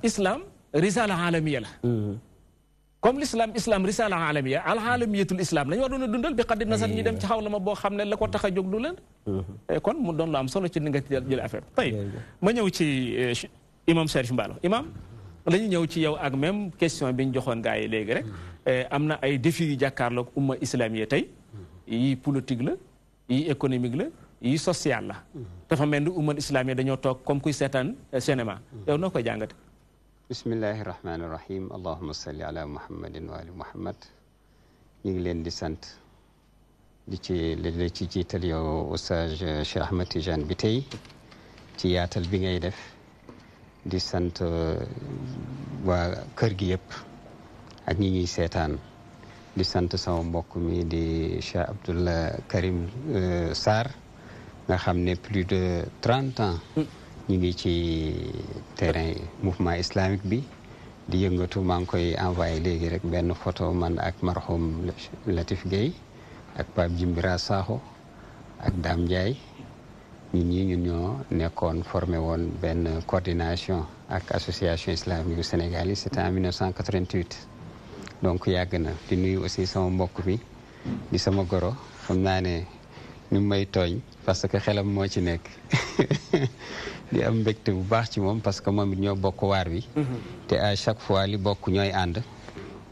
islam risala alamiya la comme islam risala alamiya al alamiyatul islam lañu war doon a dundal bi xaddi nasar ñi dem ci xawlama boo xam ne la ko tax a jóg du leen kon mu doon lu am solo ci ni nga jël affaire tey ma ñëw ci imam Cherif Mballo imam la ñu ñëw ci yow ak même question bi ñu joxoon gars yi léegi rek am na ay défis yu jàkkaarloog umma islamiye tey yi politique la yi économique la yi social la dafa mel ni umma islamiye dañoo toog comme kuy seetaan cinéma yow noo koy jàngate bismillahi rahmaani rahim allahumma salli ala muhammadin wa ali muhammad ñu ngi leen di sant di ci jiital yow oustaz Cheikh Ahmed Tidiane bi tey ci yaatal bi ngay def di sant waa kër gi yëpp ak ñi ñuy seetaan di sant sama mbokk mi di Cheikh Abdoul Karim Sarr nga xam ne plus de 30 ans ñu ngi ci terrain mouvement islamique bi di yëngatu maa ngi koy envoyé léegi rek benn photo man ak marhum Latif Gueye ak Pape Jimbira Sakho ak Dame Ndiaye ñun ñoo nekkoon formé woon benn coordination ak association islamique du Sénégal yi c'était en 1988 donc yàgg na di nuyu aussi sama mbokk mi di sama goro xam naa ne ñu may tooñ parce que xelam moo ci nekk di am mbégte bu baax ci moom parce que moom it ñoo bokk waar wi te à chaque fois li bokk ñooy ànd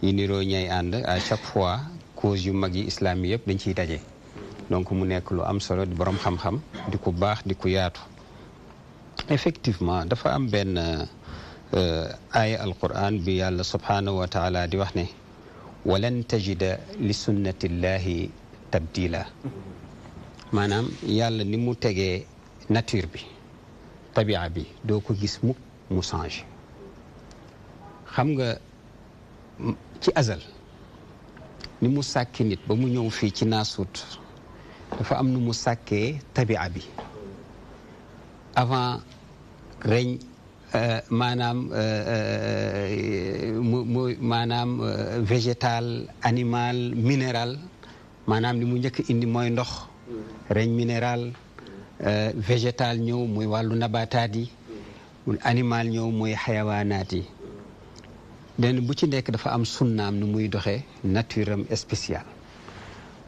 yi niroo ñooy ànd à chaque fois cause yu mag yi islam yi yëpp dañ ciy daje donc mu nekk lu am solo di borom xam-xam di ku baax di ku yaatu effectivement dafa am benn aaya alquran bi yàlla subhanahu wa taala di wax ne walan tajida li sunnatillahi tabdila maanaam yàlla ni mu tegee nature bi tabia bi doo ko gis mukk mu changé xam nga ci azal ni mu sàkkee nit ba mu ñëw fii ci naasut dafa am nu mu sàkkee tabia bi avant reñ maanaam maanaam végétal animal minéral maanaam li mu njëkk indi mooy ndox reñ minéral végétal ñëw muy wàllu nabataat yi animal ñëw muy xayawaanaat yi den bu ci nekk dafa am sunnaam nu muy doxee nature am spécial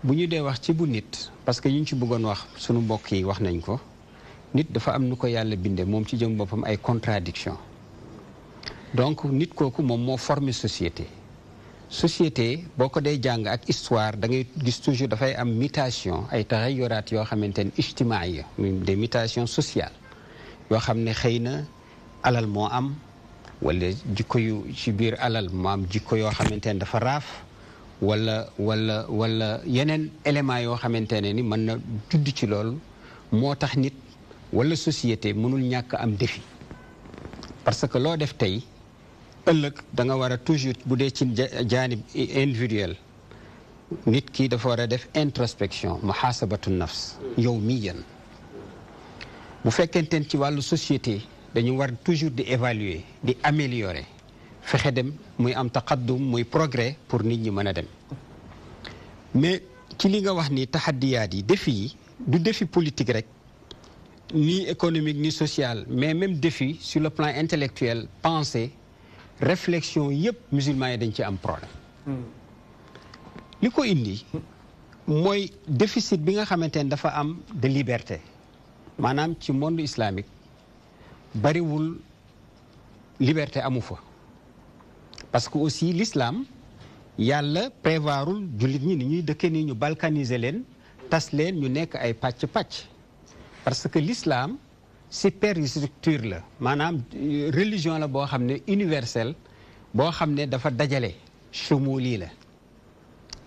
bu ñu dee wax ci bu nit parce que ñu ci bëggoon wax sunu mbokk yi wax nañ ko nit dafa am nu ko yàlla bindee moom ci jëm boppam ay contradiction donc nit kooku moom moo formé société boo ko dee jàng ak histoire da ngay gis toujours dafay am mutation ay taxayoraat yoo xamante ne ijtimaaya des mutations sociales yoo xam ne xëy na alal moo am wala jikko yu ci biir alal moo am jikko yoo xamante ne dafa raaf wala yeneen éléments yoo xamante ne ni mën na judd ci loolu moo tax nit wala société mënul ñàkk am défi parce que loo def tey ëllëg da nga war a toujours bu dee ci jaanib individuel nit ki dafa war a def introspection muhasabatu nafs yow mii yan bu fekkenteen ci wàllu société dañu war toujours di évaluer di améliorer fexe dem muy am taqaddum muy progrès pour nit ñi mën a dem mais ci li nga wax ni taxaddiyaat yi défi yi du défi politique rek ni économique ni social mais même défi sur le plan intellectuel pensée réflexion yëpp musulmans yi dañ ci am problème li ko indi mooy déficit bi nga xamante ne dafa am de liberté maanaam ci monde islamique bariwul liberté amu fa parce que aussi l'islam yàlla prévoirul jullit ñi ni ñuy dëkke nii ñu balkaniser leen tas leen ñu nekk ay pàcc-pàcc parce que l'islam superstructure la maanaam religion la boo xam ne universelle boo xam ne dafa dajale chumuli la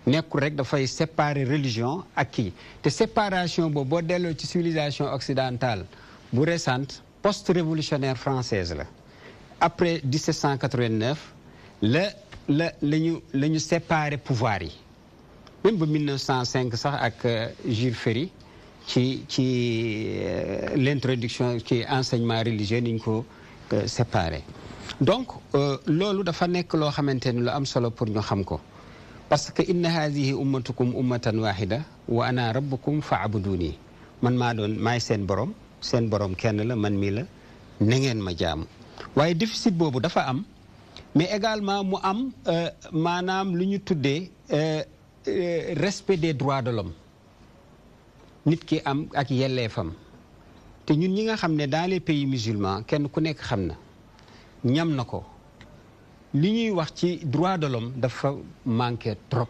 nekkul rek dafay séparer religion ak kii te séparation boobu boo delloo ci civilisation occidentale bu récente post-révolutionnaire française la après 1789 la ñu séparer pouvoir yi même ba 1905 sax ak Jules Ferry ci l'introduction ci enseignement religieux ni ñu ko séparé donc loolu dafa nekk loo xamante ni lu am solo pour ñu xam ko parce que inna hadihi ummatukum ummatan wahida wa ana rabbukum fa'buduni man maay seen borom kenn la man mii la na ngeen ma jaamu waaye déficit boobu dafa am mais également mu am maanaam lu ñu tuddee respect des droits de l'homme nit ki am ak yelleefam te ñun ñi nga xam ne dans les pays musulmans kenn ku nekk xam na ñam na ko li ñuy wax ci droit de l'homme dafa manqué trop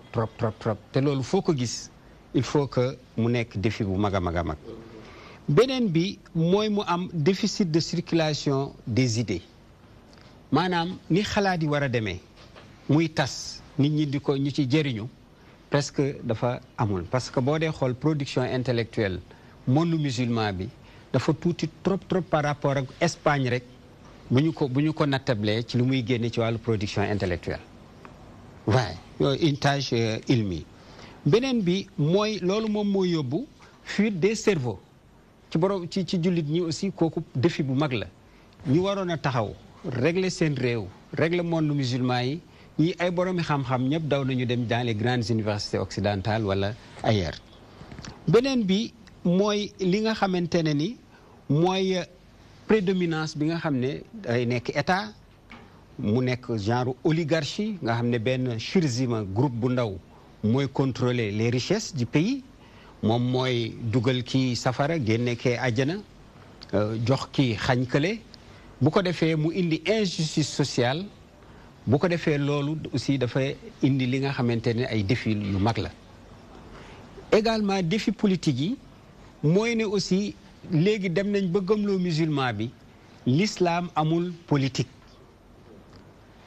te loolu foo ko gis il faut que mu nekk défi bu mag a mag a mag beneen bi mooy mu am déficit de circulation des idées maanaam ni xalaat yi war a demee muy tas nit ñi di ko ñu ci jëriñu presque dafa amul parce que boo dee xool production intellectuelle monde musulman bi dafa tuuti trop par rapport ak Espagne rek bu ñu ko nattablee ci lu muy génne ci wàllu production intellectuelle waaye yooyu intage ilmi beneen bi mooy loolu moom mooy yóbbu fuite des cerveaux ci jullit ñi aussi kooku défi bu mag la ñu waroon a taxaw régler seen réew régler monde musulman yi ñi ay boroomi xam-xam ñëpp daw nañu dem dans les grandes universités occidentales wala ailleurs beneen bi mooy li nga xamante ne ni mooy prédominance bi nga xam ne day nekk état mu nekk genre oligarchie nga xam ne benn chirzima groupe bu ndaw mooy contrôler les richesses du pays moom mooy dugal kii safara génne kee àjjana jox kii xañ kële bu ko defee mu indi injustice sociale bu ko defee loolu aussi dafay indi li nga xamante ne ay défis yu mag la également défi politique yi mooy ne aussi léegi dem nañ ba gëmloo musulman bi l'islam amul politique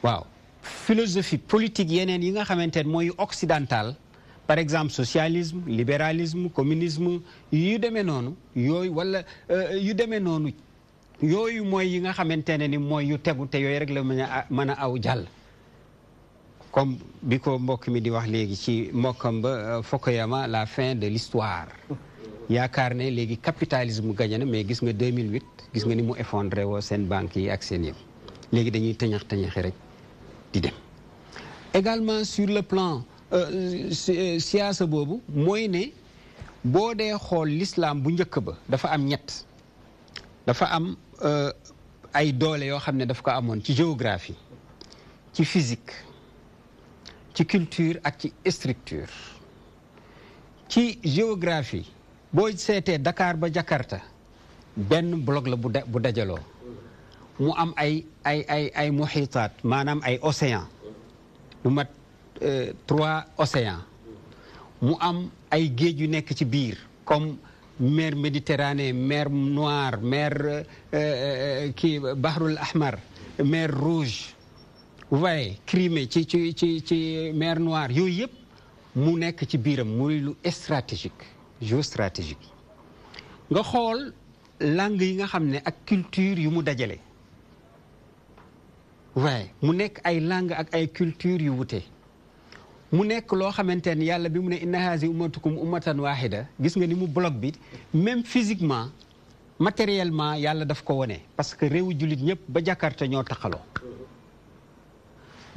waaw philosophie politique yeneen yi nga xamante ne mooy occidental par exemple socialisme libéralisme communisme yu demee noonu yooyu wala yu demee noonu yooyu mooy yi nga xamante ne ni mooy yu tegu te yooyu rek la mën a aw jàll comme bi ko mbokk mi di wax léegi ci mbokkam ba Fukuyama la fin de l'histoire yaakaar ne léegi capitalisme gagné na mais gis nga 2008 gis nga ni mu effondré woo seen banques yi ak seen yëpp léegi dañuy tëñax rek di dem. également sur le plan siyaasa boobu mooy ne boo dee xool l'islam bu njëkk ba dafa am ñett dafa am ay doole yoo xam ne daf ko amoon ci géographie ci physique ci culture ak ci structure. ci géographie boo seetee Dakar ba Jakarta benn bloc la bu dajaloo mu am ay muhitaat maanaam ay océan lu mat 3 océans mu am ay géej yu nekk ci biir comme mer Méditerranée mer Noire mer kii Bahrul Ahmar mer Rouge vous voyez Crimée ci mer Noire yooyu yëpp mu nekk ci biiram muy lu stratégique géostratégique nga xool langue yi nga xam ne ak culture yu mu dajale waaye mu nekk ay langue ak ay culture yu wute mu nekk loo xamante ne yàlla bi mu ne inna haasi ummatukum ummatan wahida gis nga ni mu bloc bi même physiquement matériellement yàlla daf ko wone parce que réewu jullit ñëpp ba Jakarta ñoo taxaloo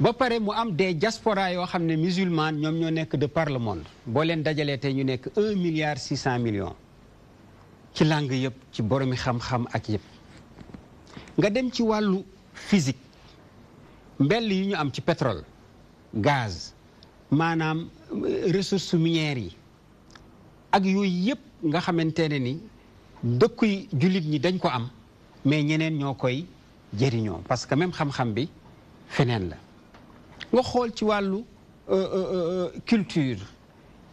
ba pare mu am des diaspora yoo xam ne musulman ñoom ñoo nekk de par le monde boo leen dajalee tey ñu nekk 1,6 milliard ci langue yëpp ci boromi xam-xam ak yëpp nga dem ci wàllu physique mbell yi ñu am ci pétrole gaz maanaam ressources minières yi ak yooyu yëpp nga xamante ne ni dëkkuy jullit ñi dañ ko am mais ñeneen ñoo koy jëriñoo parce que même xam-xam bi feneen la nga xool ci wàllu culture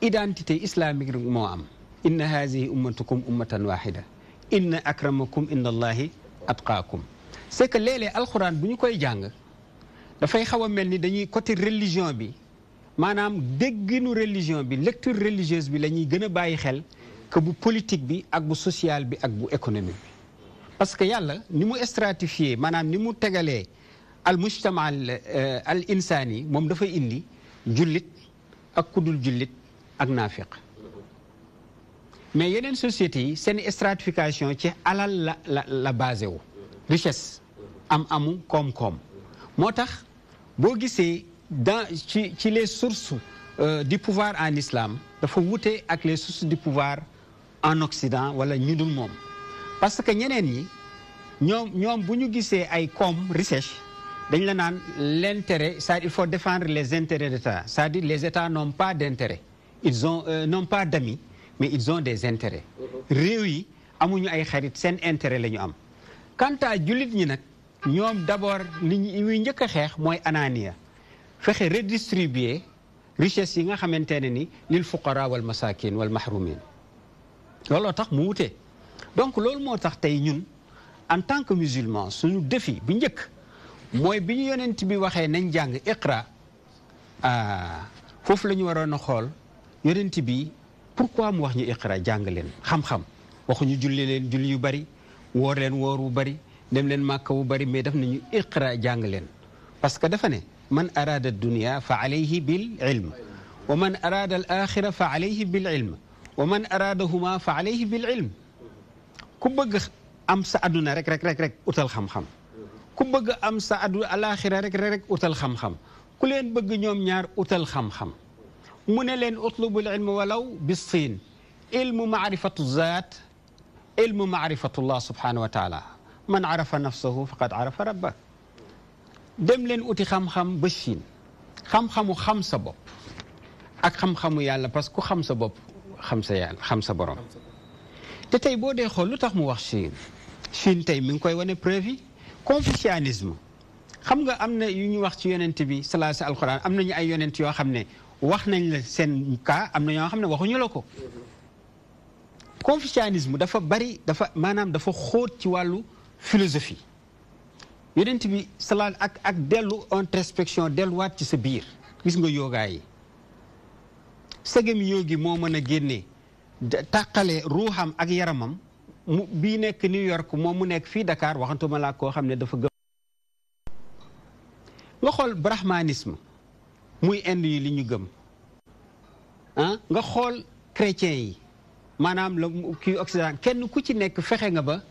identité islamique moo am inna hazihi ummatukum ummatan wahida inna akramakum inda allahi atqaakum c'est que léeg-léeg alxuraan bu ñu koy jàng dafay xaw a mel ni dañuy côté religion bi maanaam dégginu religion bi lecture religieuse bi la ñuy gën a bàyyi xel que bu politique bi ak bu social bi ak bu économique bi parce que yàlla ni mu stratifié maanaam ni mu tegalee al mujtama al insaani moom dafay indi jullit ak kudul jullit ak naafiq mais yeneen sociétés yi seen stratification ci alal la basé wu richesse amu koom-koom moo tax boo gisee ci les sources du pouvoir en islam dafa wute ak les sources du pouvoir en occident wala ñu dul moom parce que ñeneen ñi ñoom bu ñu gisee ay koom richesse dañ la naan l'intérêt c'est-à-dire il faut défendre les intérêts d'État c'est-à-dire les États n'ont pas d'intérêt ils ont n'ont pas d'amis mais ils ont des intérêts réew yi amuñu ay xarit seen intérêt la ñu am quant à jullit ñi nag ñoom d'abord li ñuy njëkk a xeex mooy anania fexe redistribuer richesse yi nga xamante ne ni lil fuqara wal masakin wal mahrumin looloo tax mu wute donc loolu moo tax tey ñun en tant que musulman suñu défi bu njëkk mooy bi ñu yonent bi waxee nañ jàng iqra foofu la ñu waroon a xool yonent bi pourquoi mu wax ñu iqra jàng leen xam-xam waxuñu julli leen julli yu bari woor leen woor wu bari dem leen màkka wu bari mais daf nañu iqra jàng leen parce que dafa ne man arada dunia fa alayhi bil ilm wa man arada al axira fa alayhi bil ilm wa man aradahuma fa alayhi bil ilm ku bëgg am sa adduna rek utal xam-xam ku bëgg am sa alaxira rek utal xam-xam ku leen bëgg ñoom ñaar utal xam-xam mu ne leen utlubul ilma walaw bis siin ilmu maarifatu zaat ilmu maarifatu llah subhanahu wa taala man arafa nafsahu faqad arafa rabba dem leen uti xam-xam ba siin xam-xamu xam sa bopp ak xam-xamu yàlla parce que ku xam sa bopp xam sa yàlla xam sa borom te tey boo dee xool lu tax mu wax Chine tey mi ngi koy wane preuve yi confucianisme xam nga am na yu ñu wax ci yonent bi salaasi alquran am nañu ay yonent yoo xam ne wax nañ la seen cas am na ñoo xam ne waxuñu la ko confucianisme dafa bari dafa maanaam dafa xóot ci wàllu philosophie yonent bi salaal ak dellu introspection delluwaat ci sa biir gis nga yoogaa yi segam yoogi moo mën a génne tàqale ruuxam ak yaramam mu bii nekk New York moom mu nekk fii Dakar waxantuma laa koo xam ne dafa gëm nga xool brahmanisme muy Inde yi li ñu gëm nga xool chrétiens yi maanaam la kii Occident kenn ku ci nekk fexe nga ba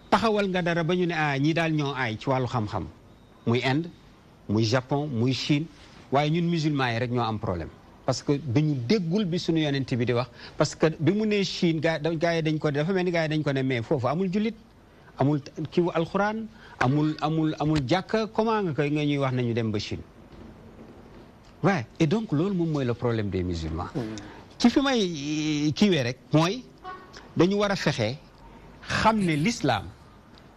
taxawal nga dara ba ñu ne ñii daal ñoo aay ci wàllu xam-xam muy Inde muy Japon muy Chine waaye ñun musulmans yi rek ñoo am problème parce que dañu déggul bi suñu yonent bi di wax parce que bi mu nee Chine gaa yi dañ ko dafa mel ni gaa yi dañ ko ne mais foofu amul jullit amul kiiwu alxuraan amul jàkka comment nga ñuy wax nañu dem ba Chine waaye et donc loolu moom mooy le problème des musulmans ci fi may kiiwee rek mooy dañu war a fexe xam ne l'islam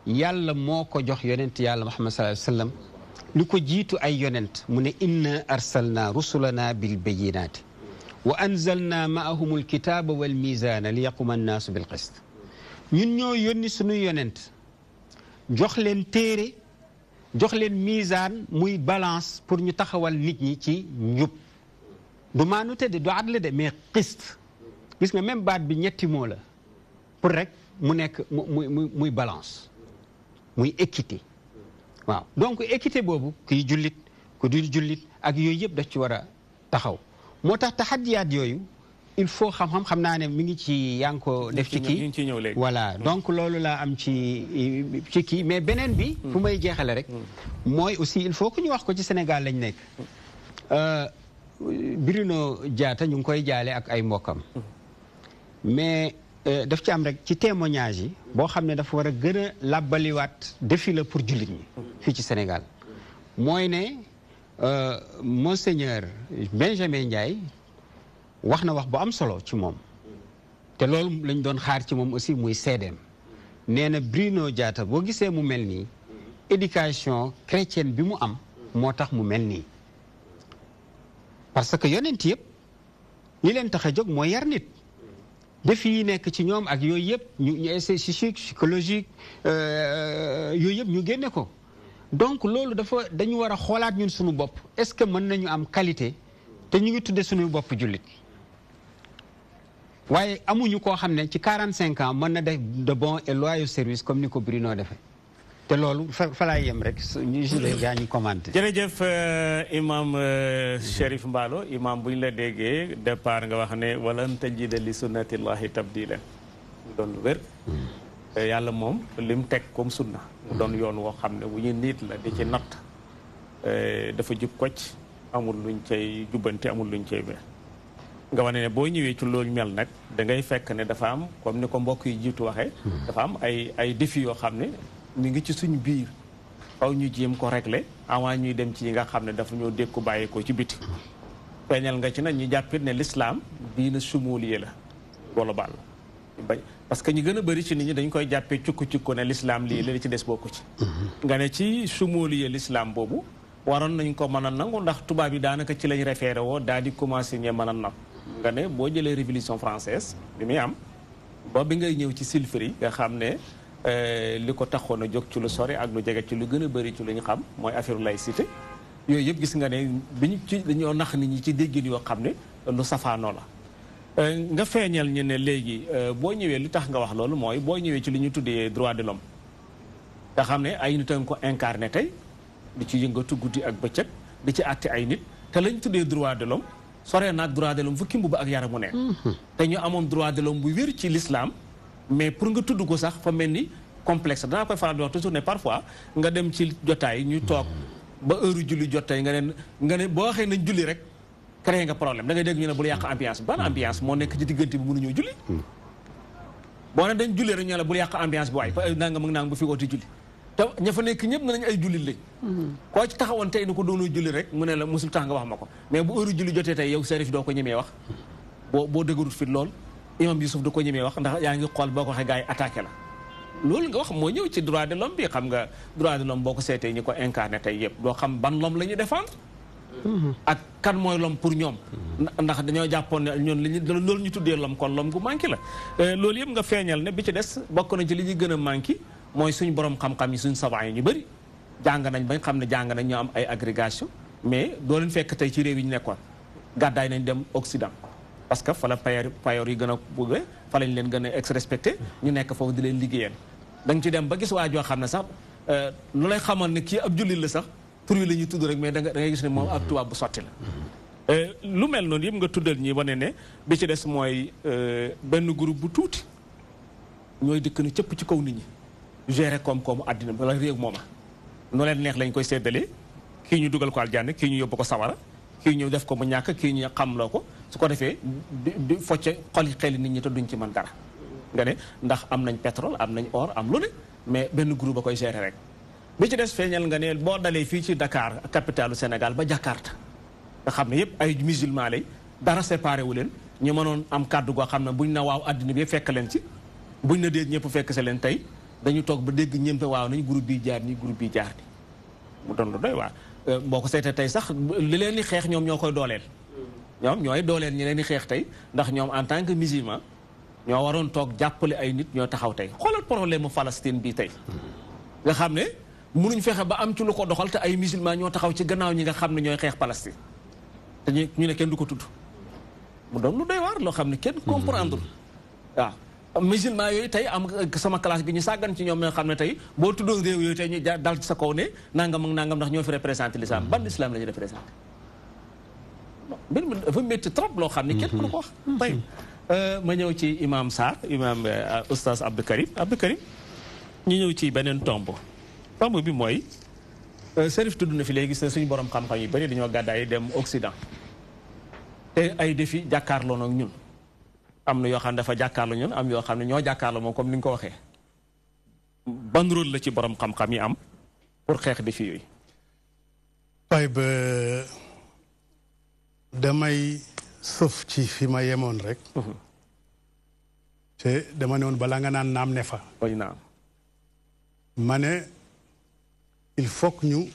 yàlla moo ko jox yonent yàlla Muhammad sallallahu alayhi wa sallam li ko jiitu ay yonent mu ne inna arsalna rusulana bil bayinati wa anzalna maahum alkitaba wal mizana li yaquma annaasu bil qist ñun ñoo yónni suñuy yonent jox leen téere jox leen misaan muy balance pour ñu taxawal nit ñi ci njub du maanute de du adl de mais qist gis nga même baat bi ñetti moo la pour rek mu nekk muy balance muy équité waaw donc équité boobu kuy jullit ku dul jullit ak yooyu yëpp daf ci war a taxaw moo tax taxadiyaat yooyu il faut xam naa ne mi ngi ci yaa ngi ko def ci kii voilà donc loolu laa am ci kii mais beneen bi fu may jeexale rek mooy aussi il faut que ñu wax ko ci Sénégal lañ nekk Bruno Diatta ñu ngi koy jaale ak ay mbokkam mais daf ci am rek ci témoignage yi boo xam ne dafa war a gën a làbbaliwaat défi la pour jullit ñi fii ci Sénégal mooy ne Monseigneur Benjamin Ndiaye wax na wax bu am solo ci moom te loolu lañ doon xaar ci moom aussi muy seedeem nee na Bruno Diatta boo gisee mu mel nii éducation chrétienne bi mu am moo tax mu mel nii parce que yonent yëpp li leen tax a jóg mooy yar nit défi yi nekk ci ñoom ak yooyu yëpp ñu essai psychologique yooyu yëpp ñu génne ko donc loolu dañu war a xoolaat ñun suñu bopp est-ce que mën nañu am qualité te ñu ngi tudde suñu bopp jullit waaye amuñu koo xam ne ci 45 ans mën na def de bons et loyaux services comme ni ko Bruno defee te loolu fa laay yem rek ñu gaa ñu commenté. jërëjëf imam Cherif Mballo imam bu ñu la déggee départ nga wax ne walan tajida li sunnatillahi tabdilan mu doon lu wér yàlla moom lim teg comme sunna mu doon yoon woo xam ne bu ñu niit la di ci natt dafa jub kocc amul luñ cay jubbante amul luñ cay beer nga wane ne boo ñëwee ci loolu mel nag da ngay fekk ne dafa am comme ni ko mbokk yi jiitu waxee dafa am ay défis yoo xam ne mi ngi ci suñu biir faw ñu jéem ko régler avant ñuy dem ci yi nga xam ne dafa ñoo dékku bàyyi ko ci biti feeñal nga ci nag ñu jàppit ne l'islam diina sumuliye la global parce que ñu gën a bëri ci nit ñi dañ koy jàppee cukku ne l'islam lii li ci des bokku ci nga ne ci sumuliye l'islam boobu waroon nañ ko mën a nangu ndax tubaab yi daanaka ci lañ référé woo daal di commencé ñe mën a nag nga ne boo jëlee révolution française bi muy am ba bi ngay ñëw ci Silfri nga xam ne li ko taxoon a jóg ci lu sori ak lu jege ci lu gën a bëri ci lu ñu xam mooy affaire laïcité yooyu yëpp gis nga ne biñu ci dañoo nax nit ñi ci déggin yoo xam ne lu safaanoo la nga feeñal ñu ne léegi boo ñëwee li tax nga wax loolu mooy boo ñëwee ci li ñu tuddee droit de l'homme nga xam ne ay nit a ko incarné tey di ci yëngatu guddi ak bëccëg di ci àtte ay nit te lañ tuddee droit de l'homme soree naag droit de l'homme fukki mbubb ak yaramu ne te ñu amoon droit de l'homme bu wér ci l'islam mais pour nga tudd ko sax fa mel ni complexe danaa koy faral di wax toujours ne parfois nga dem ci jotaay ñu toog ba heure julli jotaay nga ne boo waxee nañ julli rek créé nga problème da ngay dégg ñu ne bul yàq ambiance ban ambiance moo nekk ci diggante bi mënuñoo julli boo ne dañ julli rek ñu la bul yàq ambiance bi waaye nanga mag naanga bu fi wooti julli te ña fa nekk ñëpp nañ ay jullit lañ koo ci taxawoon tey ni ko doonoo julli rek mu ne la musul tax nga wax ma ko mais bu heure julli jotee tey yow Serif doo ko ñemee wax boo dëgërut fit lool imam Youssouf du ko ñemee wax ndax yaa ngi xool boo ko waxee gars yi attaqué la loolu nga wax moo ñëw ci droit de l'homme bi xam nga droit de l'homme boo ko seetee ñi ko incarné tey yëpp doo xam ban l'homme la ñuy défendre ak kan mooy l'homme pour ñoom ndax dañoo jàppoon ne ñoon loolu ñu tuddee l'homme kon l'homme gu manqué la loolu yëpp nga feeñal ne bi ci des bokk na ci li ñu gën a manqué mooy suñ borom xam-xam yi suñ savant yi ñu bëri jàng nañ bañ xam ne jàng nañ ñoo am ay agrégation mais doo leen fekk tey ci réew yi ñu nekkoon gàddaay nañ dem Occident parce que fa la payoor yi gën a bëgge fa lañ leen gën a ex-respecté ñu nekk foofu di leen liggéeyal da nga ci dem ba gis waa joo xam ne sax lu lay xamal ne kii ab jullit la sax tur wi la ñuy tudd rek mais da ngay gis ne moom ab tubaab bu sotti la lu mel noonu yëpp nga tuddal ñi wane ne bi ci des mooy benn groupe bu tuuti ñooy dëkk na cëpp ci kaw nit ñi gérer koom-koomu àddina wala réew mooma noo leen neex lañ koy séddalee kii ñu dugal ko aljanna kii ñu yóbbu ko sawara kii ñu def ko mu ñàkk kii ñu xamloo ko su ko defee di focce xoli xeli nit ñi te duñ ci mën dara nga ne ndax am nañ pétrole am nañ or am lu ne mais benn groupe a koy gérer rek bi ci des feeñal nga ne boo dalee fii ci Dakar capitalu Sénégal ba Jakarta nga xam ne yëpp ay musulman lay dara séparé wu leen ñu mënoon am kàddu goo xam ne buñ na waaw àddina bi fekk leen ci buñ na déet ñëpp fekk se leen tey dañu toog ba dégg ñëpp waaw nañ groupe bi jaar nii groupe bi jaar ni mu doon lu doy waar boo ko seetee tey sax li leen di xeex ñoom ñoo koy dooleel ñoom ñooy dooleel ñi leen di xeex tey ndax ñoom en tant que musulman ñoo waroon toog jàppale ay nit ñoo taxaw tey xoolal problème mu Palestine bii tey nga xam ne mënuñ fexe ba am ci lu ko doxal te ay musulman ñoo taxaw ci gannaaw ñi nga xam ne ñooy xeex Palestine te ñu ne kenn du ko tudd mu doon lu doy waar loo xam ne kenn comprendre waaw musulman yooyu tey am sama classe gi ñu sàggan ci ñoom ñoo xam ne tey boo tuddoon réew yooyu tey ñu dal ci sa kaw ne nangam ak nangam ndax ñoo fi représenté l'islam ban islam la ñu représenté mbir mi dafa métti trop loo xam ne kenn ku ko wax tey ma ñëw ci imam Sarr imam oustaz Abdou Karim ñu ñëw ci beneen tomb bi mooy Serif tudd na fi léegi suñu borom xam-xam yu bëri dañoo gàddaay dem Occident te ay défi jàkkaarloo nag ñun am na yoo xam ne dafa jàkkaarloo ñun am yoo xam ne ñoo jàkkaarloo moom comme ni nga ko waxee ban rôle la ci borom xam-xam yi am pour xeex défi yooyu. waaye ba damay sëf ci fi ma yemoon rek. te dama ne woon balaa nga naan naam ne fa. naam. ma ne il faut que ñu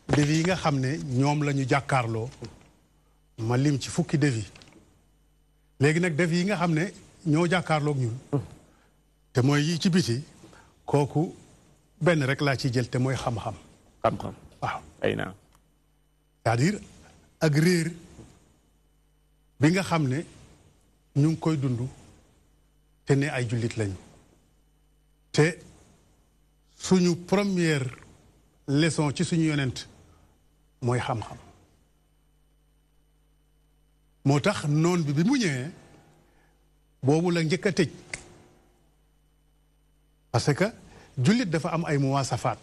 défi yi nga xam ne ñoom la ñu jàkkaarloo ma lim ci fukki défi léegi nag défi yi nga xam ne ñoo jàkkaarloog ñun te mooy yi ci biti kooku benn rek laa ciy jël te mooy xam-xam. xam-xam waaw ay naam. c'est-à-dire ak réer bi nga xam ne ñu ngi koy dund te ne ay jullit lañu te suñu première leçon ci suñu yonent mooy xam-xam moo tax noon bi mu ñëwee boobu la njëkk a tëj parce que jullit dafa am ay muwaasafaat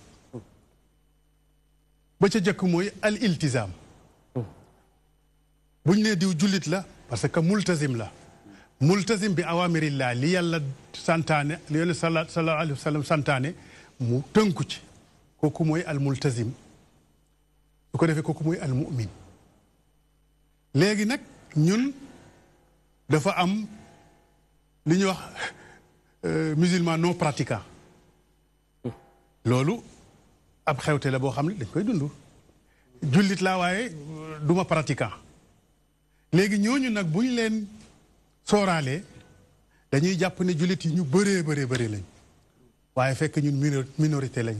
ba ca jëkk mooy al iltizaam buñ nee diw jullit la parce que multazim la multazim bi awamirillah li yàlla santaane li yàlla sallallahu alayhi wa sallam santaane mu tënku ci kooku mooy al multazim su ko defee kooku mooy al mu'min léegi nag ñun dafa am li ñuy wax musulman non pratiquant loolu ab xewte la boo xam ne dañ koy dund jullit laa waaye duma pratiquant léegi ñooñu nag bu ñu leen sooraalee dañuy jàpp ne jullit yi ñu bëree lañ waaye fekk ñun minorité lañ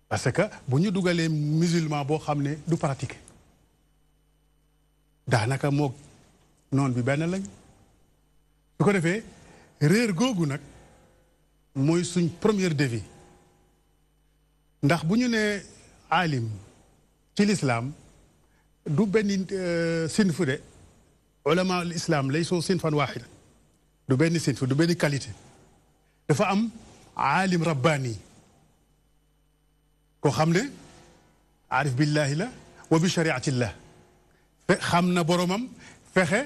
parce que bu ñu dugalee musulman boo xam ne du pratiquer daanaka moog noon bi benn lañ su ko defee réer googu nag mooy suñ première défi ndax bu ñu nee aalim ci lislaam du benn sinfu de ulama al islam laysoo sinfan waaxida du benn sinfu du benn qualité dafa am aalim rabbaani koo xam ne aarif billahi la wa bi shariatillah xam na boromam fexe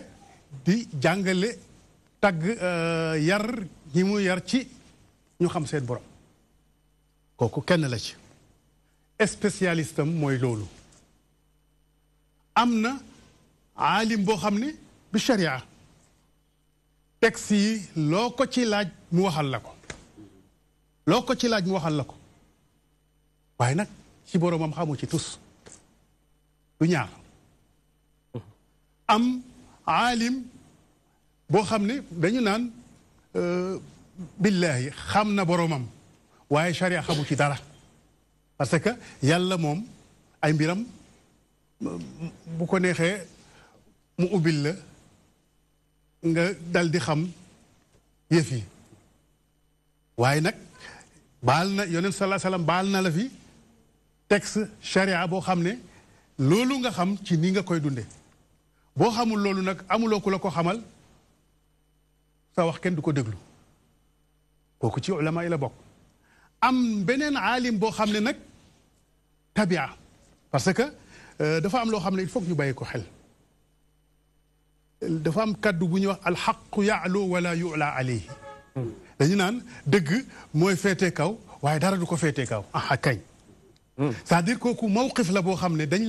di jàngale tagg yar ñi mu yar ci ñu xam seen borom kooku kenn la ci spécialiste am mooy loolu am na aalim boo xam ne bi sharia texte yi loo ko ci laaj mu waxal la ko loo ko ci laaj mu waxal la ko waaye nag ci boromam xamu ci tus du ñaar am aalim boo xam ne dañu naan billahi xam na boromam waaye sharia xamu ci dara parce que yàlla moom ay mbiram bu ko neexee mu ubbil la nga dal di xam yëf yi waaye nag baal na yonent sallallahu alayhi wasallam baal na la fi texte sharia boo xam ne loolu nga xam ci ni nga koy dunde boo xamul loolu nag amuloo ku la ko xamal sa wax kenn du ko déglu kooku ci ulama yi la bokk am beneen aalim boo xam ne nag tabia parce que dafa am loo xam ne il faut que ñu bàyyi ko xel dafa am kaddu bu ñuy wax alxaqu yaalu wala yula alayhi dañu naan dëgg mooy féetee kaw waaye dara du ko féetee kaw ah kañ c'est-à-dire kooku mawqif la boo xam ne dañ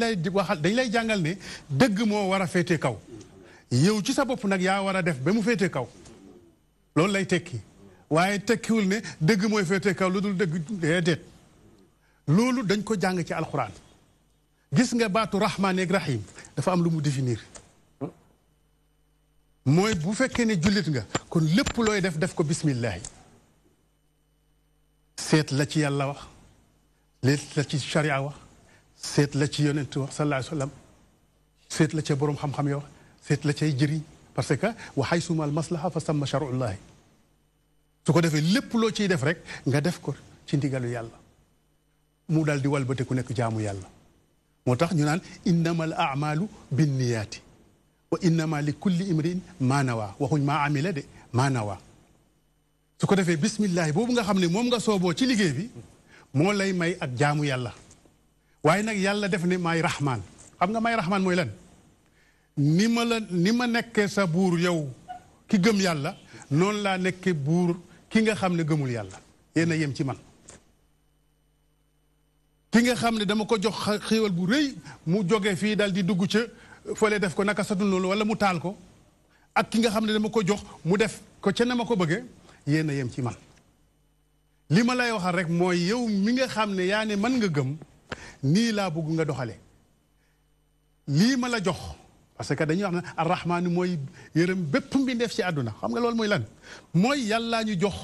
lay jàngal ne dëgg moo war a féetee kaw yow ci sa bopp nag yaa war a def ba mu féetee kaw loolu lay tekki waaye tekkiwul ne dëgg mooy féetee kaw lu dul dëgg déedéet loolu dañ ko jàng ci alxuraan gis nga baatu rahmaan ak rahim dafa am lu mu définir mooy bu fekkee ne jullit nga kon lépp looy def ko bismillahi seet la ci yàlla wax seet la ci sharia wax seet la ci yonent wax sallallahu alayhi wa sallam seet la ca boroom xam-xam ya wax seet la cay jëriñ parce que wa haysuma al maslaha fa samma sharullahi su ko defee lépp loo ciy def rek nga def ko ci ndigalu yàlla mu daal di walbate ku nekk jaamu yàlla moo tax ñu naan innama al amalu binniyaati wa innama li kulli imrin maa nawa waxuñ maa amila de maa nawa su ko defee bismillahi boobu nga xam ne moom nga sooboo ci liggéey bi moo lay may ak jaamu yàlla waaye nag yàlla def ne maay rahmaan xam nga may rahmaan mooy lan ni ma nekkee sa buur yow ki gëm yàlla noonu laa nekkee buur ki nga xam ne gëmul yàlla yéen a yem ci man ki nga xam ne dama ko jox xéewal bu rëy mu jóge fii daal di dugg ca fële def ko naka satul loolu wala mu taal ko ak ki nga xam ne dama ko jox mu def ko ca na ma ko bëggee yéen a yem ci man li ma lay waxal rek mooy yow mi nga xam ne yaa ne man nga gëm nii laa bëgg nga doxale lii ma la jox parce que dañuy wax ne arrahmaani mooy yërëm bépp mbindeef ci àdduna xam nga loolu mooy lan mooy yàllaa ñu jox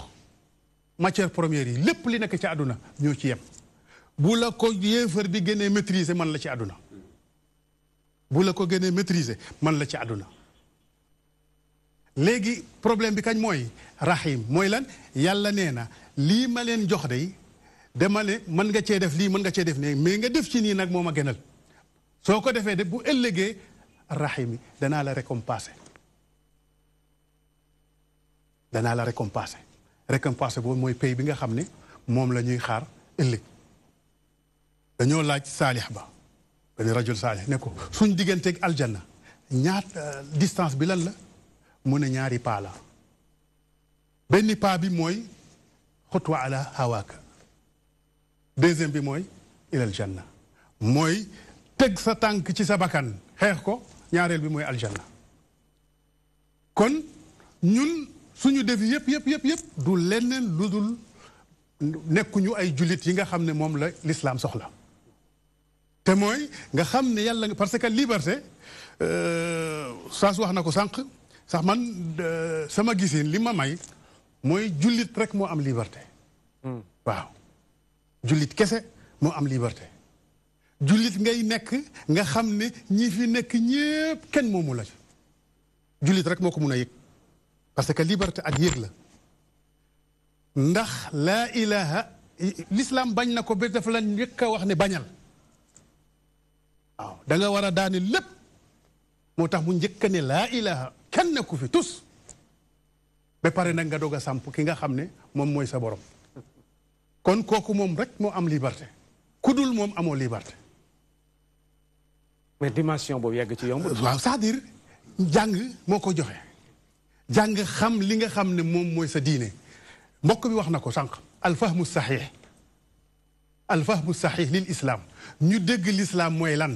matière première yi lépp li nekk ci àdduna ñoo ci yem bu la ko yéefar bi gënee maîtriser man la ci àdduna bu la ko gënee maîtriser man la ci àdduna léegi problème bi kañ mooy rahim mooy lan yàlla nee na lii ma leen jox day dama ne mën nga cee def lii mën nga cee def ne mais nga def ci nii nag moo ma gënal soo ko defee de bu ëllëgee rahim yi danaa la récompenser danaa la récompenser récompenser boobu mooy pay bi nga xam ne moom la ñuy xaar ëllëg dañoo laaj saalix ba benn rajul saalix ne ko suñ digganteeg aljanna ñaata distance bi lan la mu ne ñaari paa la benn paa bi mooy xutwa ala hawaaka deuxième bi mooy ilal janna mooy teg sa tànk ci sa bakkan xeex ko ñaareel bi mooy aljanna kon ñun suñu def yëpp du leneen lu dul nekkuñu ay jullit yi nga xam ne moom la l'islam soxla te mooy nga xam ne yàlla parce que liberté saas wax na ko sànq sax man sama gisin li ma may mooy jullit rek moo am liberté waaw jullit kese moo am liberté jullit ngay nekk nga xam ne ñi fi nekk ñépp kenn moomu la jullit rek moo ko mun a yëg parce que liberté ak yëg la ndax laa ilaha l'islam bañ na ko ba dafa la njëkk a wax ne bañal waaw da nga war a daane lépp moo tax mu njëkk ne laa ilaha kenn nekku fi tus ba pare nag nga doog a samp ki nga xam ne moom mooy sa borom kon kooku moom rek moo am liberté ku dul moom amoo liberté mais dimension boobu yegg ci yomb waaw c'est-à-dire jàng moo ko joxe jàng xam li nga xam ne moom mooy sa diine mbokk bi wax na ko sànq alfahmu saxiix lil islam ñu dégg l'islam mooy lan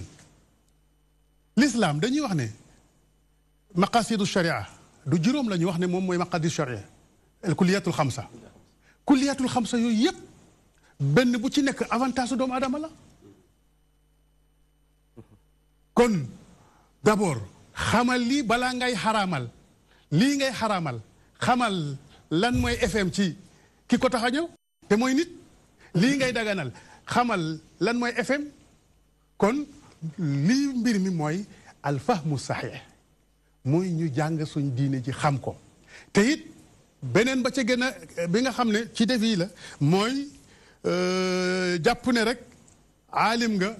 l'islam dañuy wax ne maqasidu sharia du juróom la ñuy wax ne moom mooy maqasidu sharia al kulliyatul xamsa kulliyatul xamsa yooyu yëpp benn bu ci nekk avantage su doomu aadama la kon d'abord xamal lii balaa ngay xaraamal lii ngay xaraamal xamal lan mooy FM ci ki ko tax a ñëw te mooy nit lii ngay daganal xamal lan mooy FM kon lii mbir mi mooy alfahmu saxiix mooy ñu jàng suñ diine ji xam ko te it beneen ba ca gën a bi nga xam ne ci def yi la mooy jàpp ne rek aalim nga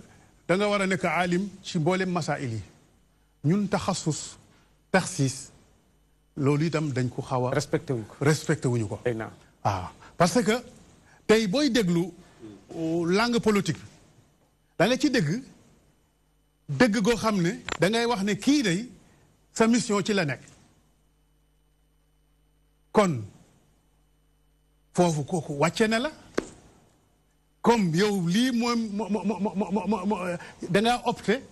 da nga war a nekk aalim ci mboolem masail yi ñun taxasus taxis loolu itam dañ ko xaw a respecté wuñu ko waaw parce que tey booy déglu langue politique da nga ci dégg goo xam ne da ngay wax ne kii day sa mission ci la nekk kon foofu kooku wàcce na la comme yow lii moom da ngaa opté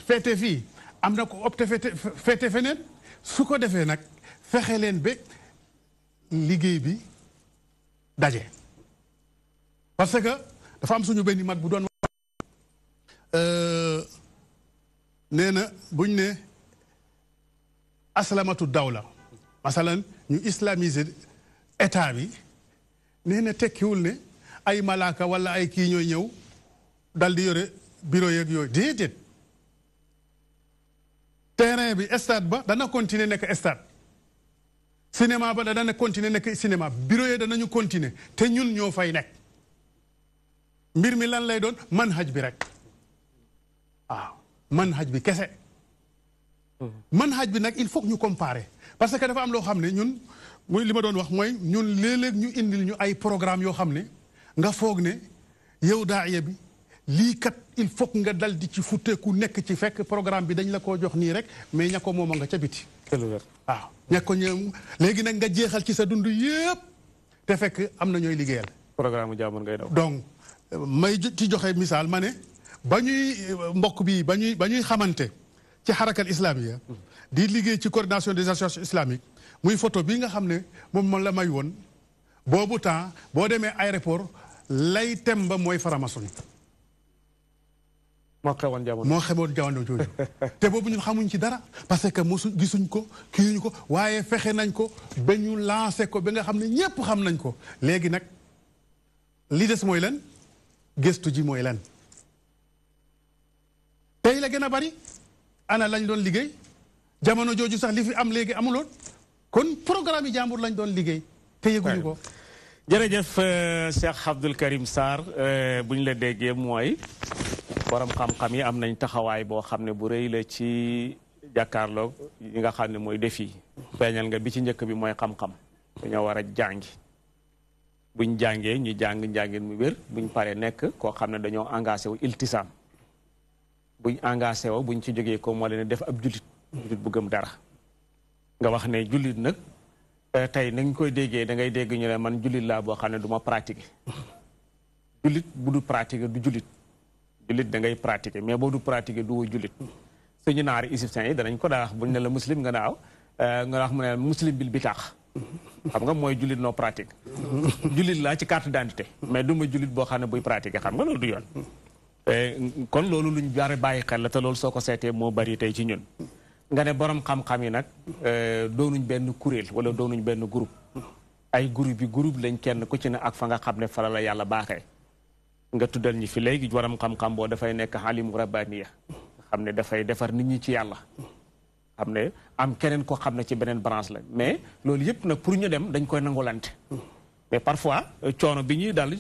féete fii am na ko opté féete feneen su ko defee nag fexe leen ba liggéey bi daje parce que dafa am suñu benn mag bu doon nee na buñ ne aslamatu dawla masalan ñu islamiser état bi nee na tekkiwul ne ay malaaka wala ay kii ñooy ñëw dal di yore bureau yeeg yooyu déedéet terrain bi stade ba dana continuer nekk stade cinéma ba dana continuer nekk cinéma bureau yi danañu continuer te ñun ñoo fay nekk mbir mi lan lay doon manhaj bi rek waaw manhaj bi kese manhaj bi nag il faut que ñu comparer parce que dafa am loo xam ne ñun muy li ma doon wax mooy ñun léeg-léeg ñu indil ñu ay programme yoo xam ne nga foog ne yow daaya bi lii kat il faut nga dal di ci futteeku nekk ci fekk programme bi dañ la koo jox nii rek mais ña ko moom nga ca biti waaw ña ko ñëw léegi nag nga jeexal ci sa dund yëpp te fekk am na ñooy liggéeyal programme jaamoon ngay daw donc may ci joxe misaal ma ne ba ñuy mbokk bi ba ñuy xamante ci xarakal islamiya di liggéey ci coordination des associations islamiques muy photo bii nga xam ne moom la may woon boobu temps boo demee aéroport lay tem ba mooy faramason moo xewoon jamono jooju te boobu ñun xamuñ ci dara parce que mosu gisuñ ko kiyuñu ko waaye fexe nañ ko ba ñu lancé ko ba nga xam ne ñépp xam nañ ko léegi nag li des mooy lan gëstu ji mooy lan tey la gën a bari ana lañ doon liggéey jamono jooju sax li fi am léegi amuloon kon programme yi jàmbur lañ doon liggéey te yëguñu ko jërëjëf Cheikh Abdoul Karim Sarr bu ñu la déggee mooy borom xam-xam yi am nañ taxawaay boo xam ne bu rëy la ci jàkkaarloo yi nga xam ne mooy défi feeñal nga bi ci njëkk bi mooy xam-xam dañoo war a jàngi buñ jàngee ñu jàng njàngin mu wér buñ paree nekk koo xam ne dañoo engagé wu iltisaam buñ engagé wu buñ ci jógee ko moo leen def ab jullit bu gëm dara nga wax ne jullit nag tey nañ koy déggee da ngay dégg ñu ne man jullit laa boo xam ne du ma pratiquer jullit bu du pratiquer du jullit jullit da ngay pratiquer mais boo du pratiquer du jullit suñu naari égyptiens yi danañ ko daa wax buñ ne la muslim nga naaw nga wax mu ne muslim bil bitaax xam nga mooy jullit noo pratique jullit laa ci carte d'identité mais du ma jullit boo xam ne buy pratiquer xam nga loolu du yoon kon loolu luñ bare bàyyi xel la te loolu soo ko seetee moo bari tey ci ñun nga ne borom xam-xam yi nag doonuñ benn kuréel wala doonuñ benn groupe ay groupe lañ kenn ku ci ne ak fa nga xam ne fa la yàlla baaxee nga tuddal ñi fi léegi borom xam-xam boo dafay nekk alimu rabbaniya xam ne dafay defar nit ñi ci yàlla xam ne am keneen koo xam ne ci beneen branche la mais loolu yëpp nag pour ñu dem dañ koy nangulante mais parfois coono bi ñuy dal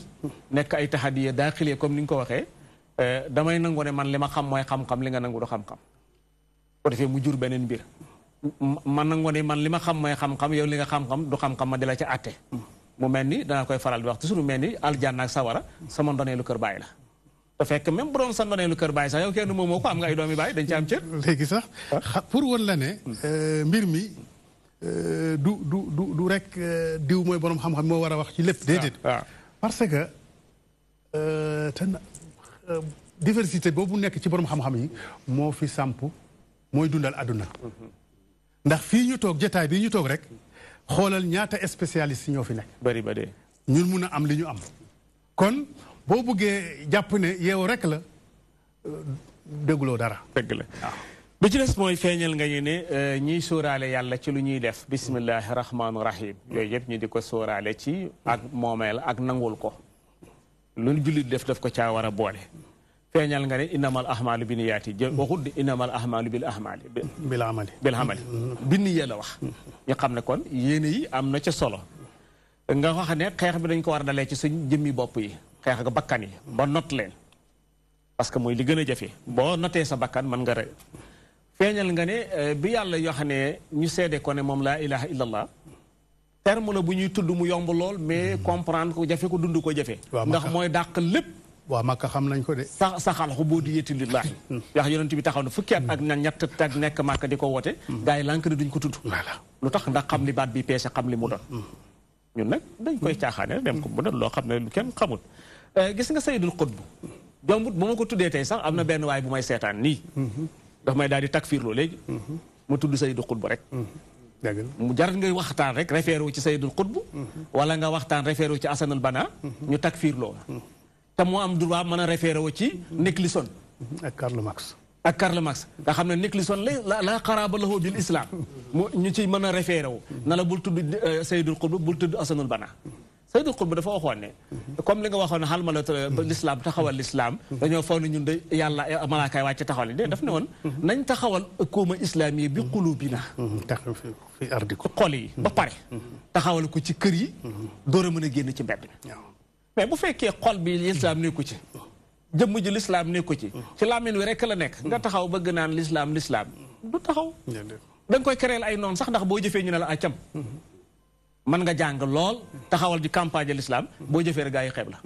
nekk ay taxadiya daaxilee comme ni nga ko waxee damay nangu ne man li ma xam mooy xam-xam li nga nangu du xam-xam ko defee mu jur beneen mbir man nangu ne man li ma xam mooy xam-xam yow li nga xam-xam du xam-xam ma di la ca àtte mu mel ni danaa koy faral di wax toujours mel ni aljanna ak sawara sama ndoneelu kër bàyyi la te fekk même bu doon sa ndoneelu kër bàyyi sax yow kenn moom moo ko am nga ay doomi bàyyi dañ ci am cër léegi sax pour woon la ne mbir mi du rek diw mooy borom xam-xam moo war a wax ci lépp déedéet parce que diversité boobu nekk ci borom xam-xam yi moo fi samp mooy dundal àdduna ndax fii ñu toog jotaay bii ñu toog rek xoolal ñaata spécialiste ñoo fi nekk bari ba dee ñun mun a am li ñu am kon boo buggee jàpp ne yow rek la dégguloo dara dëgg la bi ci des mooy feeñal nga ñu ne ñiy sóoraale yàlla ci lu ñuy def bismillahi rahmaani rahim yooyu yëpp ñu di ko sóoraale ci ak moomeel ak nangul ko lu jullit def daf ko caa war a boole feeñal nga ne innamal ahmaalu bi niyaati jël waxut di innamal ahmaalu bil ahmaali bil amali bi niya la wax ñu xam ne kon yéene yi am na ca solo nga wax ne xeex bi dañ ko war a dalee ci suñ jëmmi bopp yi xeex ak bakkan yi ba not leen parce que mooy li gën a jafe boo notee sa bakkan mën nga rey feeñal nga ne bi yàlla yoo xam ne ñu seede ko ne moom laa ilaha illallah terme la bu ñuy tudd mu yomb lool mais comprendre ko jafe ko dund ko jafe ndax mooy dàq lépp waa Makka xam nañ ko de saxal xubuudiyyati lillaahi wax yonent bi taxaw na fukki at ak ñett tag nekk Makka di ko woote gars yi lànk ne duñ ko tudd lu tax ndax xam li baat bi peese xam li mu doon ñun nag dañ koy caaxaane dem ko mu doon loo xam ne lu kenn xamul gis nga Sayyidul Qutb jombut bu ma ko tuddee tey sax am na benn waay bu may seetaan nii daf may daal di takfiir loo léegi mu tudd Sayyidul Qutb rek mu jar nga waxtaan rek référé wu ci Sayyidul Qutb wala nga waxtaan référé wu ci Hasan al-Banna ñu takfiir loo te moo am droit mën a référé wu ci Nicholson ak Karl Marx nga xam ne Nicholson la xaraaba lahu bil islam mu ñu ci mën a référé wu na la bul tudd Sayyidul Qutb bul tudd Hasan al-Banna Sayyidul Qutb dafa waxoon ne comme li nga waxoon ne xal ma la l'islam taxawal l'islam dañoo foog ne ñun de yàlla malaakaay wàcc taxawal de daf ne woon nañ taxawal hukuuma islamiya bi qulubina fi ardi ko xol yi ba pare taxawal ko ci kër yi door a mën a génn ci mbedd mi mais bu fekkee xol bi l'islam nekku ci jëmm ji l'islam nekku ci làmmiñ wi rek la nekk nga taxaw bëgg naan l'islam du taxaw da nga koy créer ay noonu sax ndax boo jëfee ñu ne la acam mën nga jàng lool taxawal di campagne l'islam boo jëfee rek gaa yi xeeb la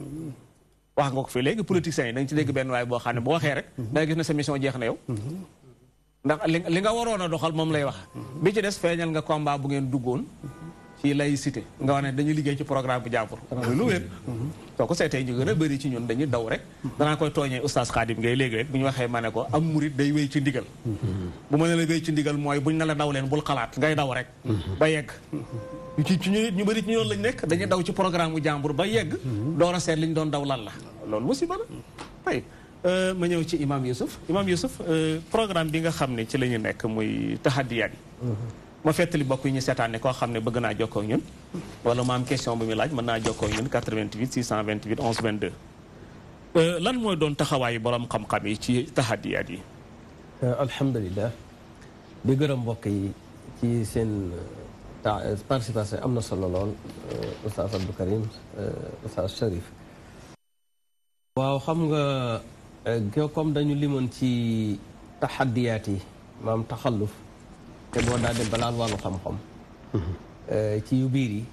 wax nga ko fii léegi politiciens yi da nga ci dégg benn waay boo xam ne bu waxee rek da nga gis ne sa mission jeex na yow ndax li nga waroon a doxal moom lay wax bi ci des feeñal nga combat bu ngeen duggoon ci laïcité nga wax ne dañuy liggéey ci programme bu jàmbur muy lu wér soo ko seetee ñu gën a bëri ci ñun dañuy daw rek danaa koy tooñee oustaz Khadim ngay léegi rek bu ñu waxee ma ne ko am murit day wéy ci ndigal bu ma ne la wéy ci ndigal mooy buñ ne la daw leen bul xalaat ngay daw rek ba yegg ci ñu bëri ci ñoon lañ nekk dañuy daw ci programme bu jàmbur ba yegg door a seet li ñu doon daw lan la loolu musiba la ay ma ñëw ci imam Youssouf programme bi nga xam ne ci la ñu nekk muy tahadiyaat yi ma fettali bokk yi ñu seetaane koo xam ne bëgg naa jokkoo ak ñun wala ma am question bu muy laaj mën naa jokkoo ak ñun 88 628 11 22 lan mooy doon taxawaayu borom xam-xam yi ci tahadiyaat yi alhamdulilah di gërëm mbokk yi ci seen participation am na solo lool Oustaz Abdou Karim Oustaz Cherif waaw xam nga comme dañu limoon ci tahadiyaat yi maam taxalluf te boo daa dem balaan wàllu xam-xam ci yu biir yi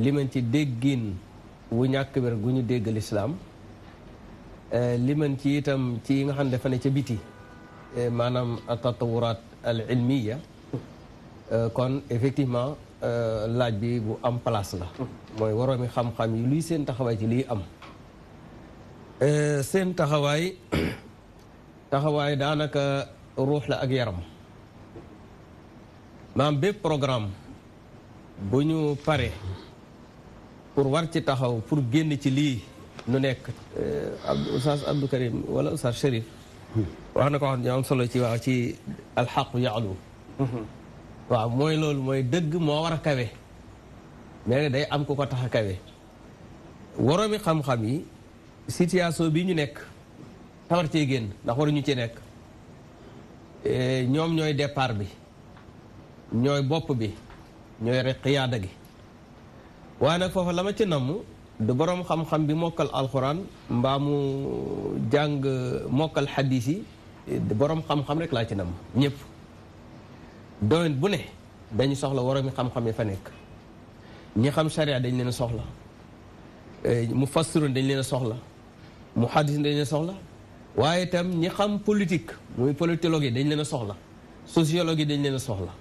liman ci déggin wu ñàkk wér gu ñu dégg lislaam liman ci itam ci yi nga xam ne dafa ne ca biti maanaam tatawuraat al ilmiya kon effectivement laaj bi bu am place la mooy waroomi xam-xam yi luy seen taxawaay ci liy am seen taxawaay daanaka ruux la ak yaram maam bépp programme bu ñu pare pour war ci taxaw pour génn ci lii nu nekk Oustaz Abdou Karim wala Oustaz Cherif wax na ko wax ñu am solo ci waaw ci alxaqu yaalu waaw mooy loolu mooy dëgg moo war a kawe mais day am ku ko tax a kawe waroomi xam-xam yi situation bi ñu nekk tawar cee génn ndax waruñu ci nekk ñoom ñooy départ bi ñooy bopp bi ñooy rek xiyaada gi waaye nag foofa la ma ci namm du boroom xam-xam bi mokkal alxuraan mbaa mu jàng mokkal xadiis yi boroom xam-xam rek laa ci namm ñëpp domaine bu ne dañu soxla waroomi xam-xam yi fa nekk ñi xam sharia dañ leen a soxla mu fassiroon dañ leen a soxla mu xaddis dañ leen a soxla waaye itam ñi xam politique muy politologue yi dañ leen a soxla sociologue yi dañ leen a soxla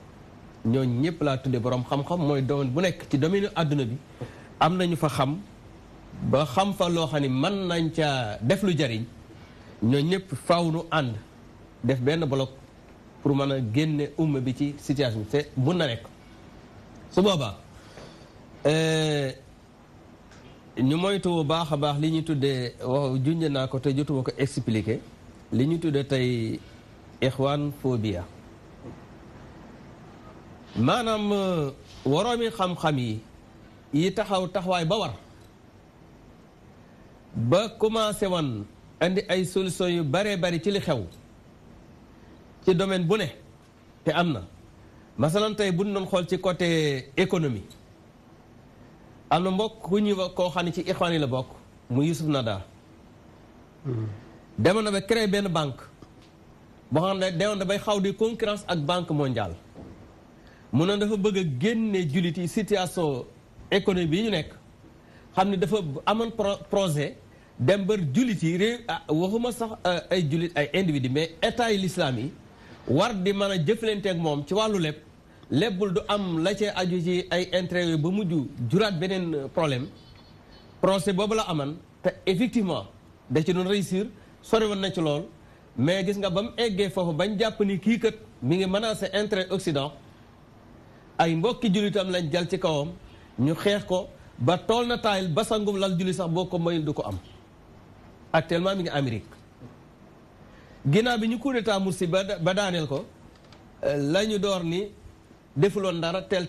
ñooñu ñëpp laa tuddee boroom xam-xam mooy domaine bu nekk ci domaine àdduna bi am nañu fa xam ba xam fa loo xam ne mën nañ ca def lu jariñ ñooñu ñëpp faaw nu ànd def benn bloc pour mën a génne umma bi ci situation bi te mun na nekk su boobaa ñu moytu bu baax a baax li ñuy tuddee wax junj naa ko te jotuma ko expliquer li ñuy tuddee tey ixwaan phobia maanaam waroomi xam-xam yi taxawaay ba war ba commencé woon andi ay solution yu baree bari ci li xew ci domaine bu ne te am na masalan tey bu ñu doon xool ci côté économie am na mbokk ku ñuy wax koo xam ne ci ixwaan yi la bokk mu Youssouf Nada demoon na ba créé benn banque boo xam ne deewoon dafay xaw di concurrence ak banque mondiale mu ne dafa bëgg a génne jullit yi situation économie bi ñu nekk xam ne dafa amoon projet dem ba jullit yi réew waxuma sax ay jullit ay individu mais état yi l'islam yi war di mën a jëflante ak moom ci wàllu lépp léppul du am la cee aju ci ay intérêt yooyu ba mujj juraat beneen problème projet boobu la aman te effectivement da ci doon réussir sori woon na ci lool mais gis nga ba mu eggee foofu bañ jàpp ni kii kat mi ngi menacé intérêt Occident ay mbokki jullitam lañ jal ci kawam ñu xeex ko ba tool na taayil ba sangum lal julli sax boo ko mayul du ko am actuellement mi ngi Amérique ginnaaw bi ñu coup d'état Morsi ba daaneel ko la ñu door ni defuloon dara tel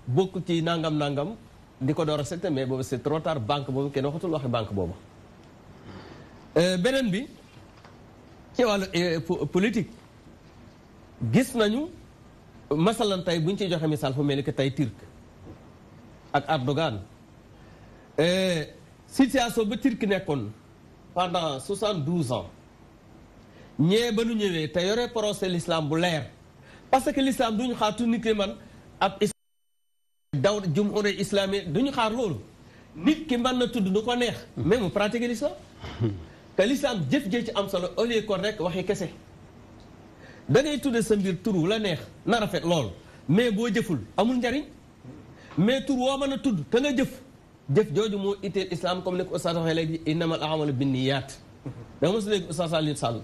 bokk ci nangam di ko door a seet mais boobu c'est trop tard banque boobu kenn waxatul waxi banque boobu beneen bi ci wàllu politique gis nañu masalan tey bu ñu ciy joxe misaal fu mel ni que tey Turc ak Erdogan situation ba Turc nekkoon pendant 72 ans ñee ba nu ñëwee te yore procès l'islam bu leer parce que l'islam duñu xaar tu nit ki man ab daw jumhur islami duñu xaar loolu nit ki mën na tudd nu ko neex mais mu pratiquer l'islam te l'islam jëf-jëf ci am solo au lieu kon rek waxi kese da ngay tudde sa mbir tur wu la neex na rafet lool mais boo jëful amul njariñ mais tur woo mën a tudd te nga jëf jooju moo itteel islam comme ni ko ustaas waxee léegi innamal a'malu binniyaat da nga mos léegi ustaas Alioune Sall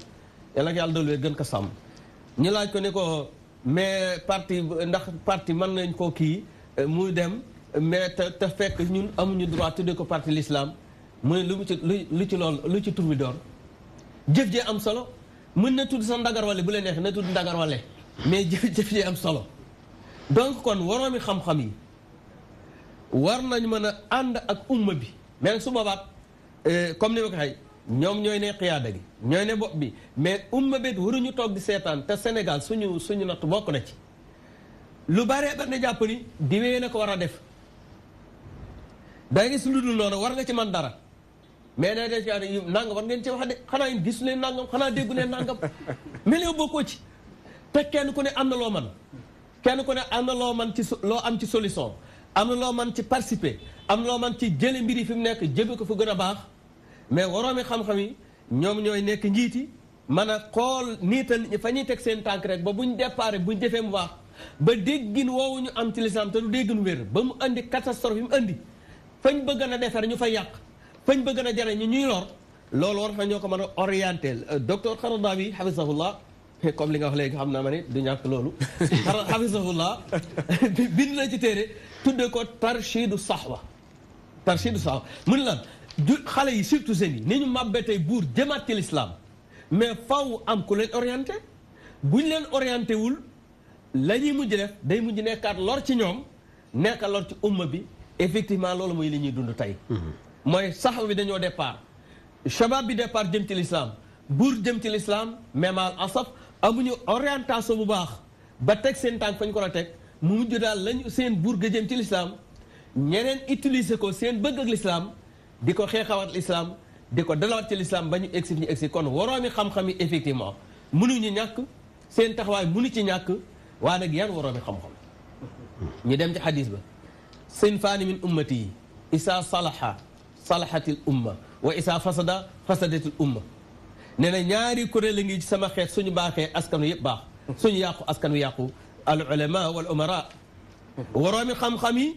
yàlla ak yàlla doolu gën ko sàmm ñu laaj ko ne ko mais parti mën nañ koo kii muy dem mais te fekk ñun amuñu droit tuddee ko parti l'islam mu ne lu ci tur bi doon jëf jee am solo mën na tudd sa ndagar wale bu leen neex na tudd ndagar wale mais jëf jee am solo donc kon waroomi xam-xam yi war nañ mën a ànd ak umma bi mais nag su boobaat comme ni ma ko xay ñoom ñooy ne xiyaada gi ñooy ne bopp bi mais umma bi waruñu toog di seetaan te Sénégal suñu natt bokk na ci lu bare ba ne jàpp ni diwee na ko war a def day gis lu dul noonu war nga ci man dara mais day def ci nangam war ngeen ci wax de xanaa yéen gisu leen nangam xanaa déggu leen nangam mais yow bokkoo ci te kenn ku ne am na loo man kenn ku ne am na loo man ci loo am ci solution am na loo man ci participer am na loo man ci jële mbir yi fi mu nekk jëbe ko fu gën a baax mais waroomi xam-xam yi ñoom ñooy nekk njiiti mën a xool niital nit ñi fa ñuy teg seen tànk rek ba buñ déparé buñ defee mu baax ba déggin woowu ñu am ci lislaam te du déggin wér ba mu andi catastrophe yi mu andi fañ bëgg na defar ñu fa yàq fañ bëgg na jare ñu ñuy lor loolu war fa ñoo ko mën a orienté docteur Qaradawi hafizahullah comme li nga wax léegi xam naa ma ne du ñàkk loolu hafizahullah bind na ci téere tudde ko tarshidu sahwa mu ne lan xale yi surtout jeunes yi ni ñu màbbee tey buur jëmaat ci l'islam mais faw am ku leen orienté buñ leen orienté wul la ñuy mujj def day mujj nekkaat lor ci ñoom nekkaat lor ci umma bi effectivement loolu mooy li ñuy dund tey mooy saxwa bi dañoo départ shabab bi départ jëm ci l'islam buur jëm ci l'islam mais mal asaf amuñu orientation bu baax ba teg seen tànk fañ ko la teg mu mujj daal lañu seen buur ga jëm ci l'islam ñeneen utiliser ko seen bëgg ak l'islam di ko xeexawat l'islam di ko dalawat ci l'islam ba ñu egsi kon waroomi xam-xam yi effectivement mënuñu ñàkk seen taxawaay mënu ci ñàkk waa nag yan waroomi xam-xam ñu dem ci xadis ba sinfaani min ummati yi isa salaha salahatil umma wa isa fasada fasadatil umma nee na ñaari kuréel la ngi ci sama xeet suñu baaxee askanu yëpp baax suñu yàqu askanu yàqu al ulama wal umara waroomi xam-xam yi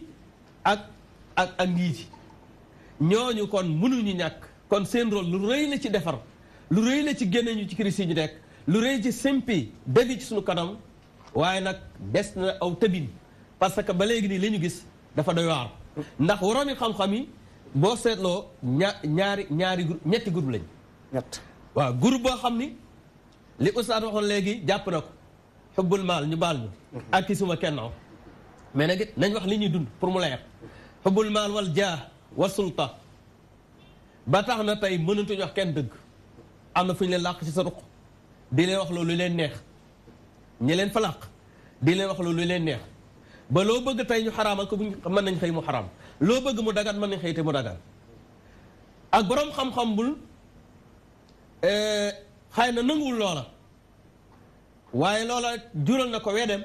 ak njiiti ñooñu kon mënuñu ñàkk kon seen rôle lu rëy la ci defar lu rëy la ci génne ñu ci crise yi ñu nekk lu rëy ci simpi dëgg ci suñu kanam waaye nag des na aw tëbin parce que ba léegi nii li ñu gis dafa doy waar ndax waroomi xam-xam yi boo seetloo ñaari groupe ñetti groupe lañ waaw groupe boo xam ni li ustaad waxoon léegi jàpp na ko xubbul maal ñu baal ñu ak ki suma kenn mais nag it nañ wax li ñuy dund pour mu leer xubbul maal wal jaah wa sulta ba tax na tey mënatuñu wax kenn dëgg am na fu ñu leen làq ci sa ruq di leen wax loolu leen neex ñi leen fa làq di leen wax loolu leen neex ba loo bëgg tey ñu xaraamal ko mën nañ xëy mu xaraam loo bëgg mu dagan mën nañ xëy te mu dagan ak boroom xam-xam bul xëy na nanguwul loola waaye loola jural na ko wedem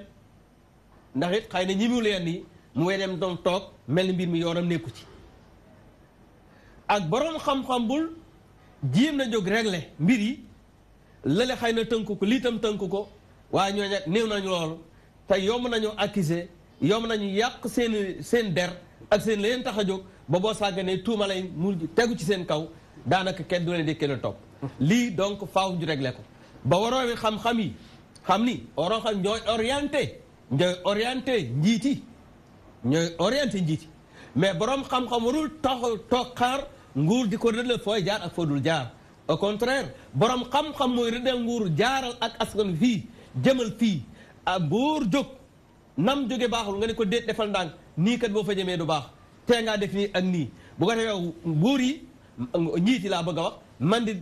ndax it xëy na ñi mu leen ni mu wedem doon toog mel ni mbir mi yoonam nekku ci ak boroom xam-xam bul jéem na jóg régler mbir yi lële xëy na tënk ko lii tam tënk ko waaye ñooñu néew nañu loolu te yomb nañu accuser yomb nañu yàq seen der ak seen leen tax a jóg ba boo sàgganee tuuma lay mu tegu ci seen kaw daanaka kenn du leen di kenn topp lii donc faaw ñu régler ko ba waroomi xam-xam yi xam ni waroo xam ñooy orienté njiiti ñooy orienté njiiti mais boroom xam-xam warul toog xaar nguur di ko rëddal fooy jaar ak foo dul jaar au contraire boroom xam-xam mooy rëddal nguur jaaral ak askan fii jëmal fii ak buur jóg nam jóge baaxul nga ne ko déet defal ndànk nii kat boo fa jëmee du baax tee ngaa def nii ak nii bu ko defee buur yi njiit yi laa bëgg a wax man di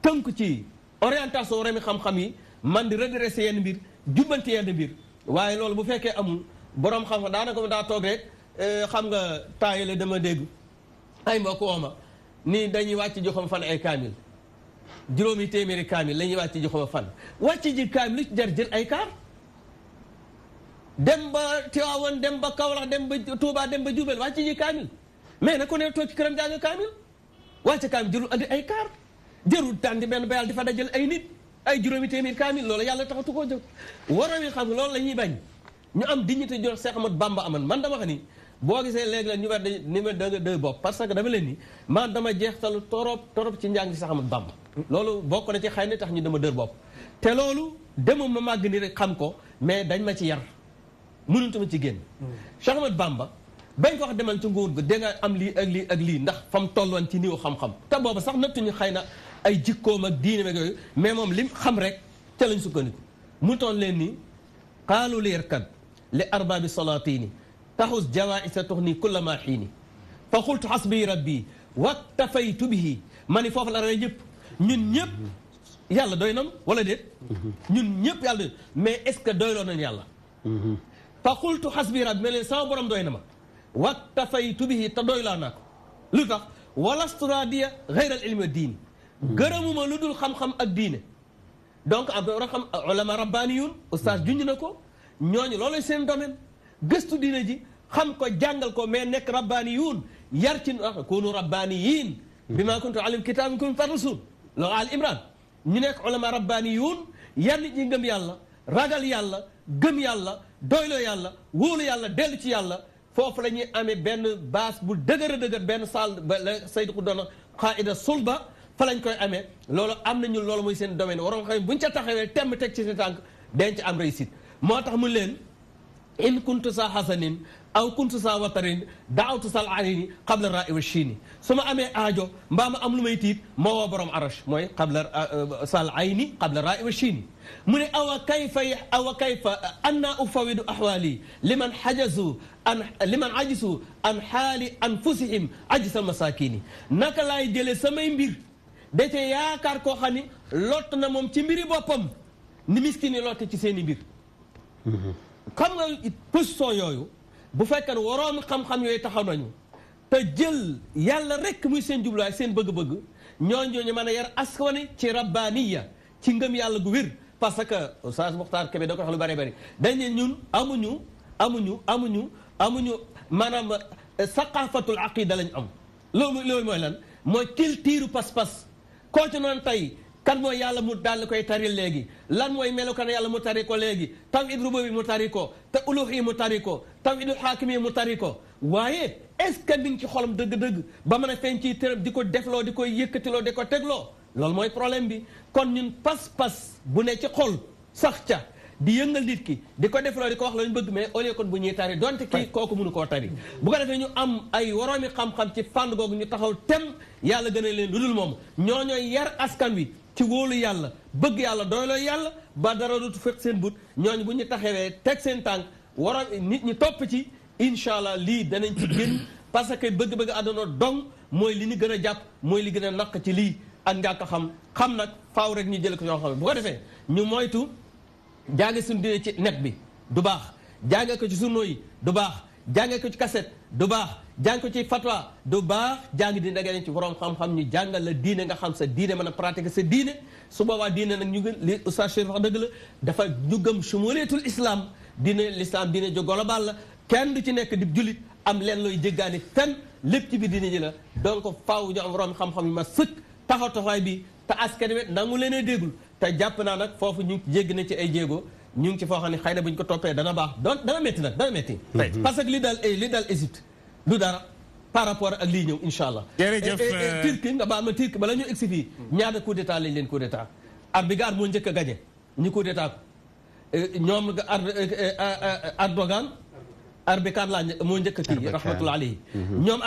tënk ci orientation remi xam-xam yi man di redresser yenn mbir jubbanti yenn mbir waaye loolu bu fekkee amul boroom xam-xam daanaka daa toog rek xam nga taayale dama dégg ay mbokk wooma nii dañuy wàcc joxam fan ay kaamil juróomi téeméeri kaamil la ñuy wàcc joxama fan wàcc ji kaamil lu ci jar jël ay kaar dem ba Tiwaawan dem ba Kawlax dem ba Tuubaa dem ba Jurbel wàcc ji kaamil mais na ko ne toog ci këram jàng kaamil wàcc kaamil jërul andi ay kaar jërul tànn benn bayal di fa dajal ay nit ay juróomi téeméeri kaamil loolu yàlla taxatu koo jóg waroon xam ne loolu la ñuy bañ ñu am dignité jox Seex Ahmadu Bamba aman man dama xam ni boo gisee léegi la ñu war ni ma dë bopp parce que dama leen ni man dama jeextalu torop ci njàng Seex Ahmadu Bamba loolu bokk na ci xëy na tax ñu dama dër bopp te loolu demum ma màgg ni rek xam ko mais dañ ma ci yar mënutuma ci génn Seex Ahmadu Bamba bañ ko wax demal ci nguur ga da nga am lii ak lii ak lii ndax fa mu tolloon ci niw xam-xam te booba sax nattuñu xëy na ay jikkoom ak diine ak yooyu mais moom lim xam rek ca lañ sukkandiku mu toon leen ni xaalu leerkat li arbaabi salaatini taxus jawaisa tuxni kulla ma xiini fa xultu xasbi rabbi waktafaytu bihi ma ni foofu la rawee ñëpp ñun ñëpp yàlla doy nam wala déet ñun ñëpp yàlla doy mais est ce que doyloo nañ yàlla fa xultu xasbi rabbi ma leen sama borom doy na ma waktafaytu bihi te doylaa naa ko lu tax walastu raadiya gayra al ilmi wa diini gërëmuma lu dul xam-xam ak diine donc am na xam ulama rabbaaniyuun oustaz junj na ko ñooñu loolu seen domaine gëstu diine ji xam ko jàngal ko mais nekk rabbaaniyuun yar ci kunu rabbaaniyiin bi maa kuntum alim kitaab min kuntum tadrusuun loolu al imran ñu nekk ulama rabbaaniyuun yar nit ñi ngëm yàlla ragal yàlla gëm yàlla doyloo yàlla wóolu yàlla dellu ci yàlla foofu la ñuy amee benn base bu dëgër a dëgër benn saal ba la Seydou doon qaida sulba fa lañ koy amee loolu am nañu loolu mooy seen domaine waroon xam buñ ca taxawee temm teg ci seen tànk denc am réussite moo tax mu leen in kuntu saa hasanin aw kuntu saa watarin daawtu sal ayni qabla rai wa chiini su ma amee aajo mbaa ma am lu may tiit ma woo borom arash mooy qabla sal ayni qabla rai wa chiini mu ne awa kayfa anna ufawidu ahwali liman hajazu liman ajisu an xaali anfusihim ajisal masakini naka laay jëlee samay mbir da cee yaakaar koo xam ni lott na moom ci mbiri boppam ni miskin yi lotte ci seen i mbir xam nga position yooyu bu fekkee ne waroon xam-xam yooyu taxaw nañu te jël yàlla rek muy seen jubluwaay seen bëgg-bëgg ñooñu mën a yar askan ci rabbaaniya ci ngëm yàlla gu wér parce que Oustaz Muxtaar Kebe da ko wax lu bari bari dañ ne ñun amuñu maanaam saqafatul aqida lañ am loolu mooy lan mooy culture pas-pas koo ci noonu tey kan mooy yàlla mu daal koy tari léegi lan mooy melokaan yàlla mu tari ko léegi tawhid rububi mu tari ko te uluhi mu tari ko tawhidul xaakimi mu tari ko waaye est ce que mi ngi ci xolam dëgg-dëgg ba mën a feeñ ci tërëb di ko defloo di ko yëkkatiloo di ko tegloo loolu mooy problème bi kon ñun pas-pas bu ne ci xol sax ca di yëngal nit ki di ko defloo di ko wax la ñu bëgg mais au lieu kon bu ñuy tari donte kii kooku mënu koo tari bu ko defee ñu am ay woroomi xam-xam ci fànn googu ñu taxaw tem yàlla gën a leen lu dul moom ñooñooy yar askan wi ci wóolu yàlla bëgg yàlla doyloo yàlla ba dara dootu fekk seen but ñooñu bu ñu taxawee teg seen tànk waroon nit ñi topp ci incha allah lii danañ ci génn parce que bëgg-bëgg àdduna dong mooy li ñu gën a jàpp mooy li gën a naq ci lii ak njàkk xam nag faaw rek ñu jël ko ñoo xam bu ko defee ñu moytu jànge suñu dine ci net bi du baax jànge ko ci journaux yi du baax jànge ko ci cassette du baax jàng ko ci fatwa du baax jàng di ndagane ci borom xam-xam ñu jàngal la diine nga xam sa diine mën a pratiquer sa diine su boobaa diine nag ñu ngi li Oustaz Chérif wax dëgg la dafa ñu gëm shumuliyatul islam diine l'islam diine jo global la kenn du ci nekk di jullit am leen looy jéggaani fenn lépp ci biir diine ji la donc faaw ñu am borom xam-xam yi ma sëkk taxawaay bi te askan wi nangu leen a déggul te jàpp naa nag foofu ñu ngi jégg na ci ay jéego ñu ngi ci foo xam ne xëy na bu ñu ko toppee dana baax dana métti nag dana métti parce que li daal Égypte lu dara par rapport ak lii ñëw incha allah jërëjëf Turquie nga baal ma Turquie bala ñu egsi fii ñaata coup d'état lañ leen coup d'état Erdogan moo njëkk a gagné ñu coup d'état ko ñoom Erdogan laa moo njëkk a kii rahmatullah alayhi ñoom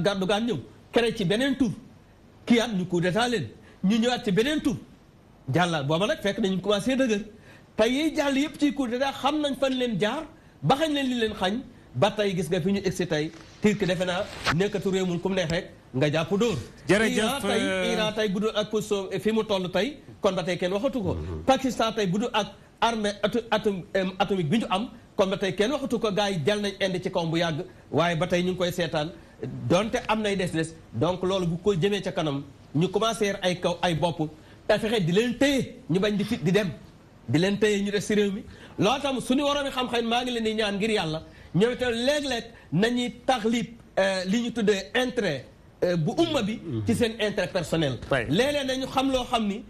Erdogan ñëw créé ci beneen tour kii at ñu coup d'état leen ñu ñëwaat ci beneen tour jàllal booba nag fekk nañu commencé dëgër te yiy jàll yëpp ci coup d'état xam nañ fan leen jaar ba xañ leen li leen xañ ba tey gis nga fi ñu egsi tey Turquie defe naa nekkatu réew mun ku mu neex rek nga jàpp dóor jërëjëf Iran tey bu dul ak position fi mu toll tey kon ba tey kenn waxatu ko Pakistan tey bu dul ak armée atomique bi ñu am kon ba tey kenn waxatu ko gars yi jël nañ indi ci kaw bu yàgg waaye ba tey ñu ngi koy seetaan donte am nay des donc loolu bu ko jëmee ca kanam ñu commencé ay kaw ay bopp te fexe di leen téye ñu bañ di fit di dem di leen téye ñu des si réew mi loolu tam suñu waroon xam-xam maa ngi leen di ñaan ngir yàlla ñoom itam léeg-léeg nañuy taxlib li ñu tuddee intérêt bu umma bi ci seen intérêt personnel léeg-léeg nañu xam loo xam ni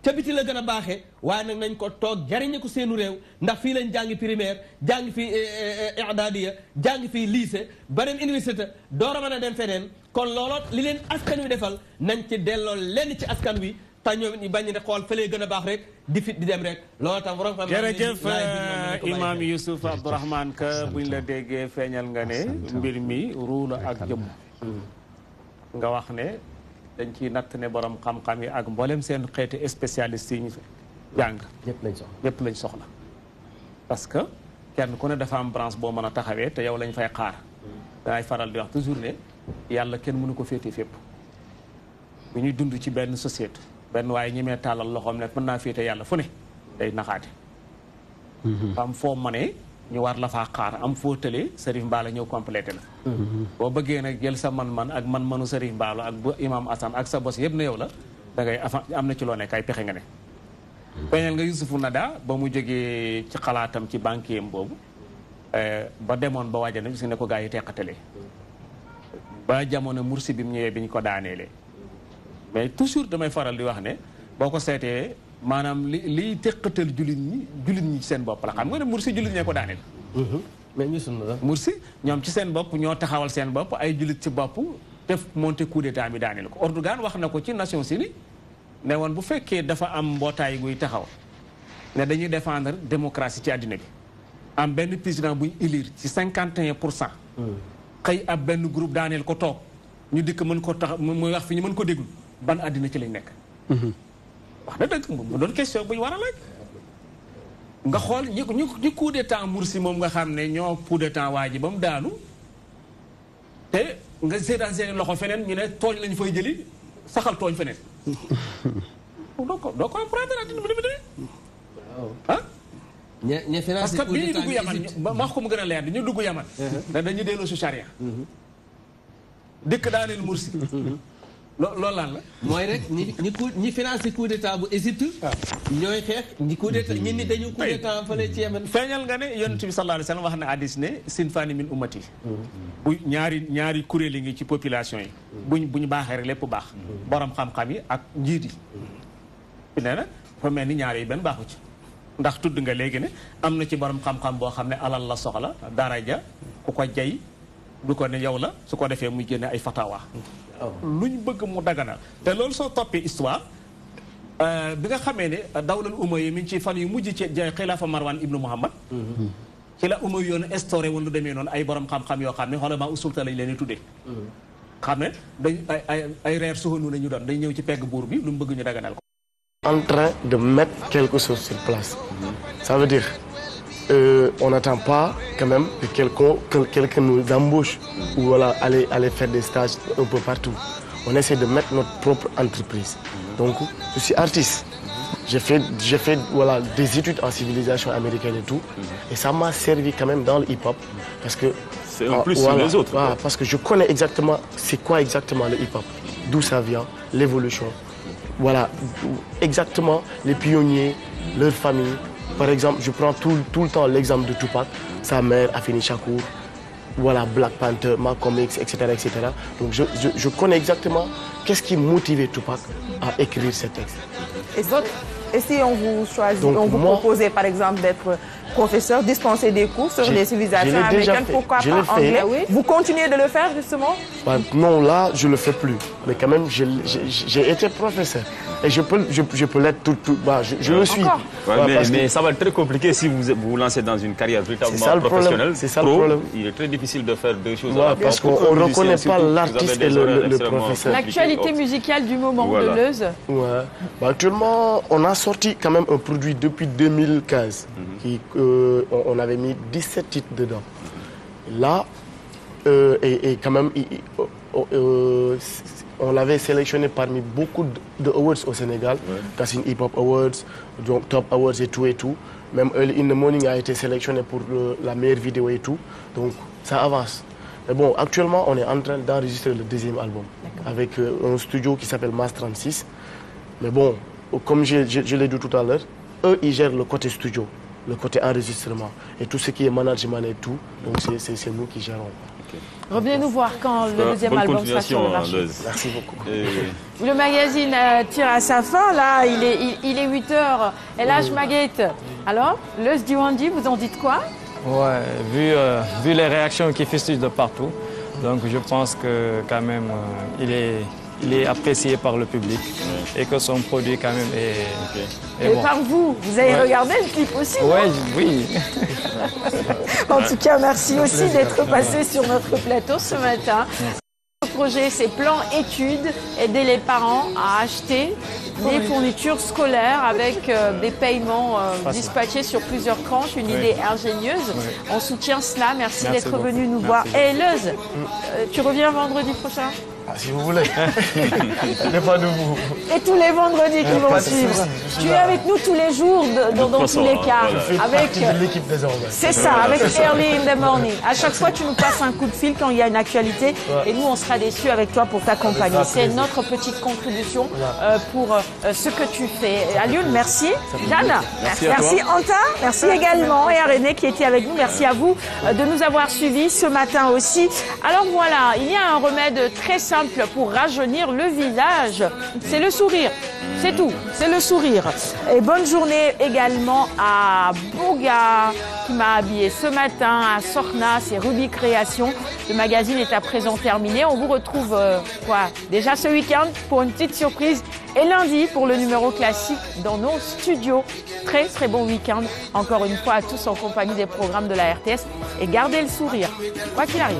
ca biti la gën a baaxee waaye nag nañ ko toog jariñe ko seenu réew ndax fii lañ jàngi primaire jàngi fii i'dadiya jàngi fii lycée ba dem université door a mën a dem feneen kon looloo li leen askan wi defal nañ ci delloo lenn ci askan wi te ñoom ñu bañ ne xool fële gën a baax rek di fit di dem rek loolu tam borom xam jërëjëf Imam Youssouf Abdourahmane Ka buñ la déggee feeñal nga ne mbir mi ruu la ak jëm nga wax ne dañ ciy natt ne borom xam-xam yi ak mboolem seen xeeti spécialiste yi ñu jàng ñëpp lañ soxla parce que kenn ku ne dafa am branche boo mën a taxawee te yow lañ fay xaar dangay faral di wax toujours ne yàlla kenn mënu ko féete fépp bu ñuy dund ci benn société benn waaye ñi mee tàllal loxoom ne mën naa féete yàlla fu ne day naxaate am foo mënee ñu war la faa xaar am foo tëlee Serif Mbaalo ñëw complété la boo bëggee nag jël sa man-man ak man-manu Serif Mbaalo ak bu Imam Assane ak sa bos yëpp na yow la da ngay am na ci loo nekk ay pexe nga ne peñal nga Youssoufou Nada ba mu jógee ci xalaatam ci banquier am boobu ba demoon ba waaja na gis ne ko gaa yi teqatalee ba jamono Mursi bi mu ñëwee bi ñu ko daaneelee mais toujours damay faral di wax ne boo ko seetee maanaam liy teqatal jullit ñi ci seen bopp la xam nga ne Mursi jullit ñee ko daaneel mais ñu sunu la Mursi ñoom ci seen bopp ñoo taxawal seen bopp ay jullit ci bopp def monté coup d'état bi daaneel ko Erdogan wax na ko ci Nations Unies ne woon bu fekkee dafa am mbootaay guy taxaw ne dañuy défendre démocratie ci àddina bi am benn président buñ élire ci 51% xëy ab benn groupe daaneel ko toog ñu dikk mën ko tax muy wax fi ñu mën ko déglu ban àddina ci lañ nekk wax na dëgg mu doon question bu ñu war a laaj nga xool ñi coup d'état Mursi moom nga xam ne ñoo coup d'état waa ji ba mu daanu te nga seetaan seen loxo feneen ñu ne tooñ lañu fay jëli saxal tooñ feneen doo ko comprendre àddina bi demee ah parce que bi ñuy dugg Yaman ma wax ko mu gën a leer dañu dugg Yaman ne dañu delloo si charia dëkk daaneel Mursi loolu lan la mooy rek ñi financé coup d'état bu Égypte ñooy xeex ñi coup d'état ñi ni dañu coup d'état fële ci Yemen feeñal nga ne yonent bi sallallahu alayhi wa sallam wax na hadiis ne sinfaani min ummati bu ñaari kuréel yi ngi ci population yi buñ baaxee rek lépp baax borom xam-xam yi ak njiit yi nee na fa mel ni ñaar yi benn baaxu ci ndax tudd nga léegi ne am na ci borom xam-xam boo xam ne alal la soxla daraja ku ko jay du ko ne yow la su ko defee muy génne ay fatawa luñ bëgg mu daganal te loolu soo toppee histoire bi nga xamee ne dawlal umayya mi ngi ci fan yu mujj ci xilaafa Marwan ibnu Muhammad ci la umayya yoon instauré woon lu demee noonu ay borom xam-xam yoo xam ne xoolal maa usulta lañ leen di tuddee xam ne dañ ay reer suxanu nañu doon dañ ñëw ci pegg buur bi lu mu bëgg ñu daganal ko en train de mettre quelque chose sur place ça veut dire on n'attend pas quand même que quelqu'un nous embauche ou voilà, aller faire des stages un peu partout. On essaie de mettre notre propre entreprise. Donc, je suis artiste. j'ai fait voilà, des études en civilisation américaine et tout. Et ça m'a servi quand même dans le hip-hop. Parce que c'est un plus voilà, sur les autres. Voilà, parce que je connais exactement c'est quoi exactement le hip-hop, d'où ça vient, l'évolution. Voilà, exactement les pionniers, leur famille. Par exemple, je prends tout le temps l'exemple de Tupac, sa mère, Afeni Shakur, voilà, Black Panther, Malcolm X, etc. etc. Donc je connais exactement qu'est-ce qui motivait Tupac à écrire ces textes. Et si on vous choisit, donc, on vous proposait par exemple d'être professeur, dispenser des cours sur les civilisations américaines, pourquoi pas anglais? Oui. Vous continuez de le faire justement? Non, là, je ne le fais plus. Mais quand même, j'ai été professeur. Et je peux l'être tout. Je le suis. Ouais, mais ça va être très compliqué si vous vous lancez dans une carrière véritablement professionnelle. C'est ça le problème. Il est très difficile de faire deux choses à la fois. Parce qu'on ne reconnaît pas l'artiste et le professeur. L'actualité musicale du moment de Leuze. Ouais. Actuellement, on a sorti quand même un produit depuis 2015. On avait mis 17 titres dedans. Là, et quand même, on l'avait sélectionné parmi beaucoup de awards au Sénégal, Cassine Hip Hop Awards, donc Top Awards et tout. Même Early in the Morning a été sélectionné pour la meilleure vidéo et tout. Donc ça avance. Mais bon, actuellement, on est en train d'enregistrer le deuxième album avec un studio qui s'appelle Mass 36. Mais bon, comme je l'ai dit tout à l'heure, eux, ils gèrent le côté studio, le côté enregistrement et tout ce qui est management et tout. Donc c'est nous qui gérons. Revenez nous voir quand le deuxième album sera sur le marché. Merci beaucoup. Le magazine tire à sa fin, là, il est 8h. Et là, je m'aguette. Alors, Leuze Diwandi, vous en dites quoi? Ouais, vu les réactions qui fustigent de partout, donc je pense que quand même, il est apprécié par le public et que son produit quand même est et bon. par vous, vous avez regardé le clip aussi? Oui. En tout cas, merci aussi d'être passé sur notre plateau ce matin. Le projet, c'est plan études, aider les parents à acheter des fournitures scolaires avec des paiements dispatchés sur plusieurs tranches, une idée ingénieuse. On soutient cela, merci d'être venu nous voir. Et Leuze, tu reviens vendredi prochain? Si vous voulez. Pas de vous. Et tous les vendredis qui vont suivre. Tu es avec nous tous les jours, dans tous les cas. Avec l'équipe désormais. C'est ça, avec Early in the Morning. À chaque fois, tu nous passes un coup de fil quand il y a une actualité. Et nous, on sera déçus avec toi pour t'accompagner. C'est notre petite contribution pour ce que tu fais. Alioune, merci. Jeanne, merci Anta, merci également. Et à René qui était avec nous. Merci à vous de nous avoir suivis ce matin aussi. Alors voilà, il y a un remède très simple pour rajeunir le visage, c'est le sourire. C'est tout, c'est le sourire. Et bonne journée également à Boga qui m'a habillée ce matin, à Sorna, c'est Ruby Création. Le magazine est à présent terminé. On vous retrouve déjà ce week-end pour une petite surprise et lundi pour le numéro classique dans nos studios. Très très bon week-end encore une fois à tous en compagnie des programmes de la RTS et gardez le sourire, quoi qu'il arrive.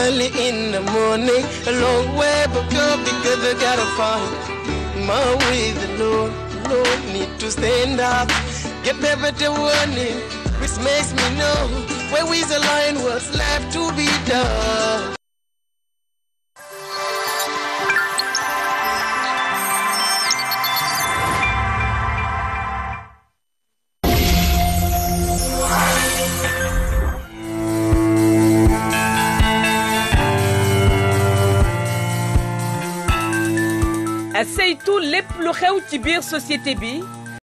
Early in the morning, a long way, but girl, because I gotta find my way. The Lord need to stand up, get better to warning, which makes me know where we's aligned, what's left to be done. saytu lépp lu xew ci biir société bi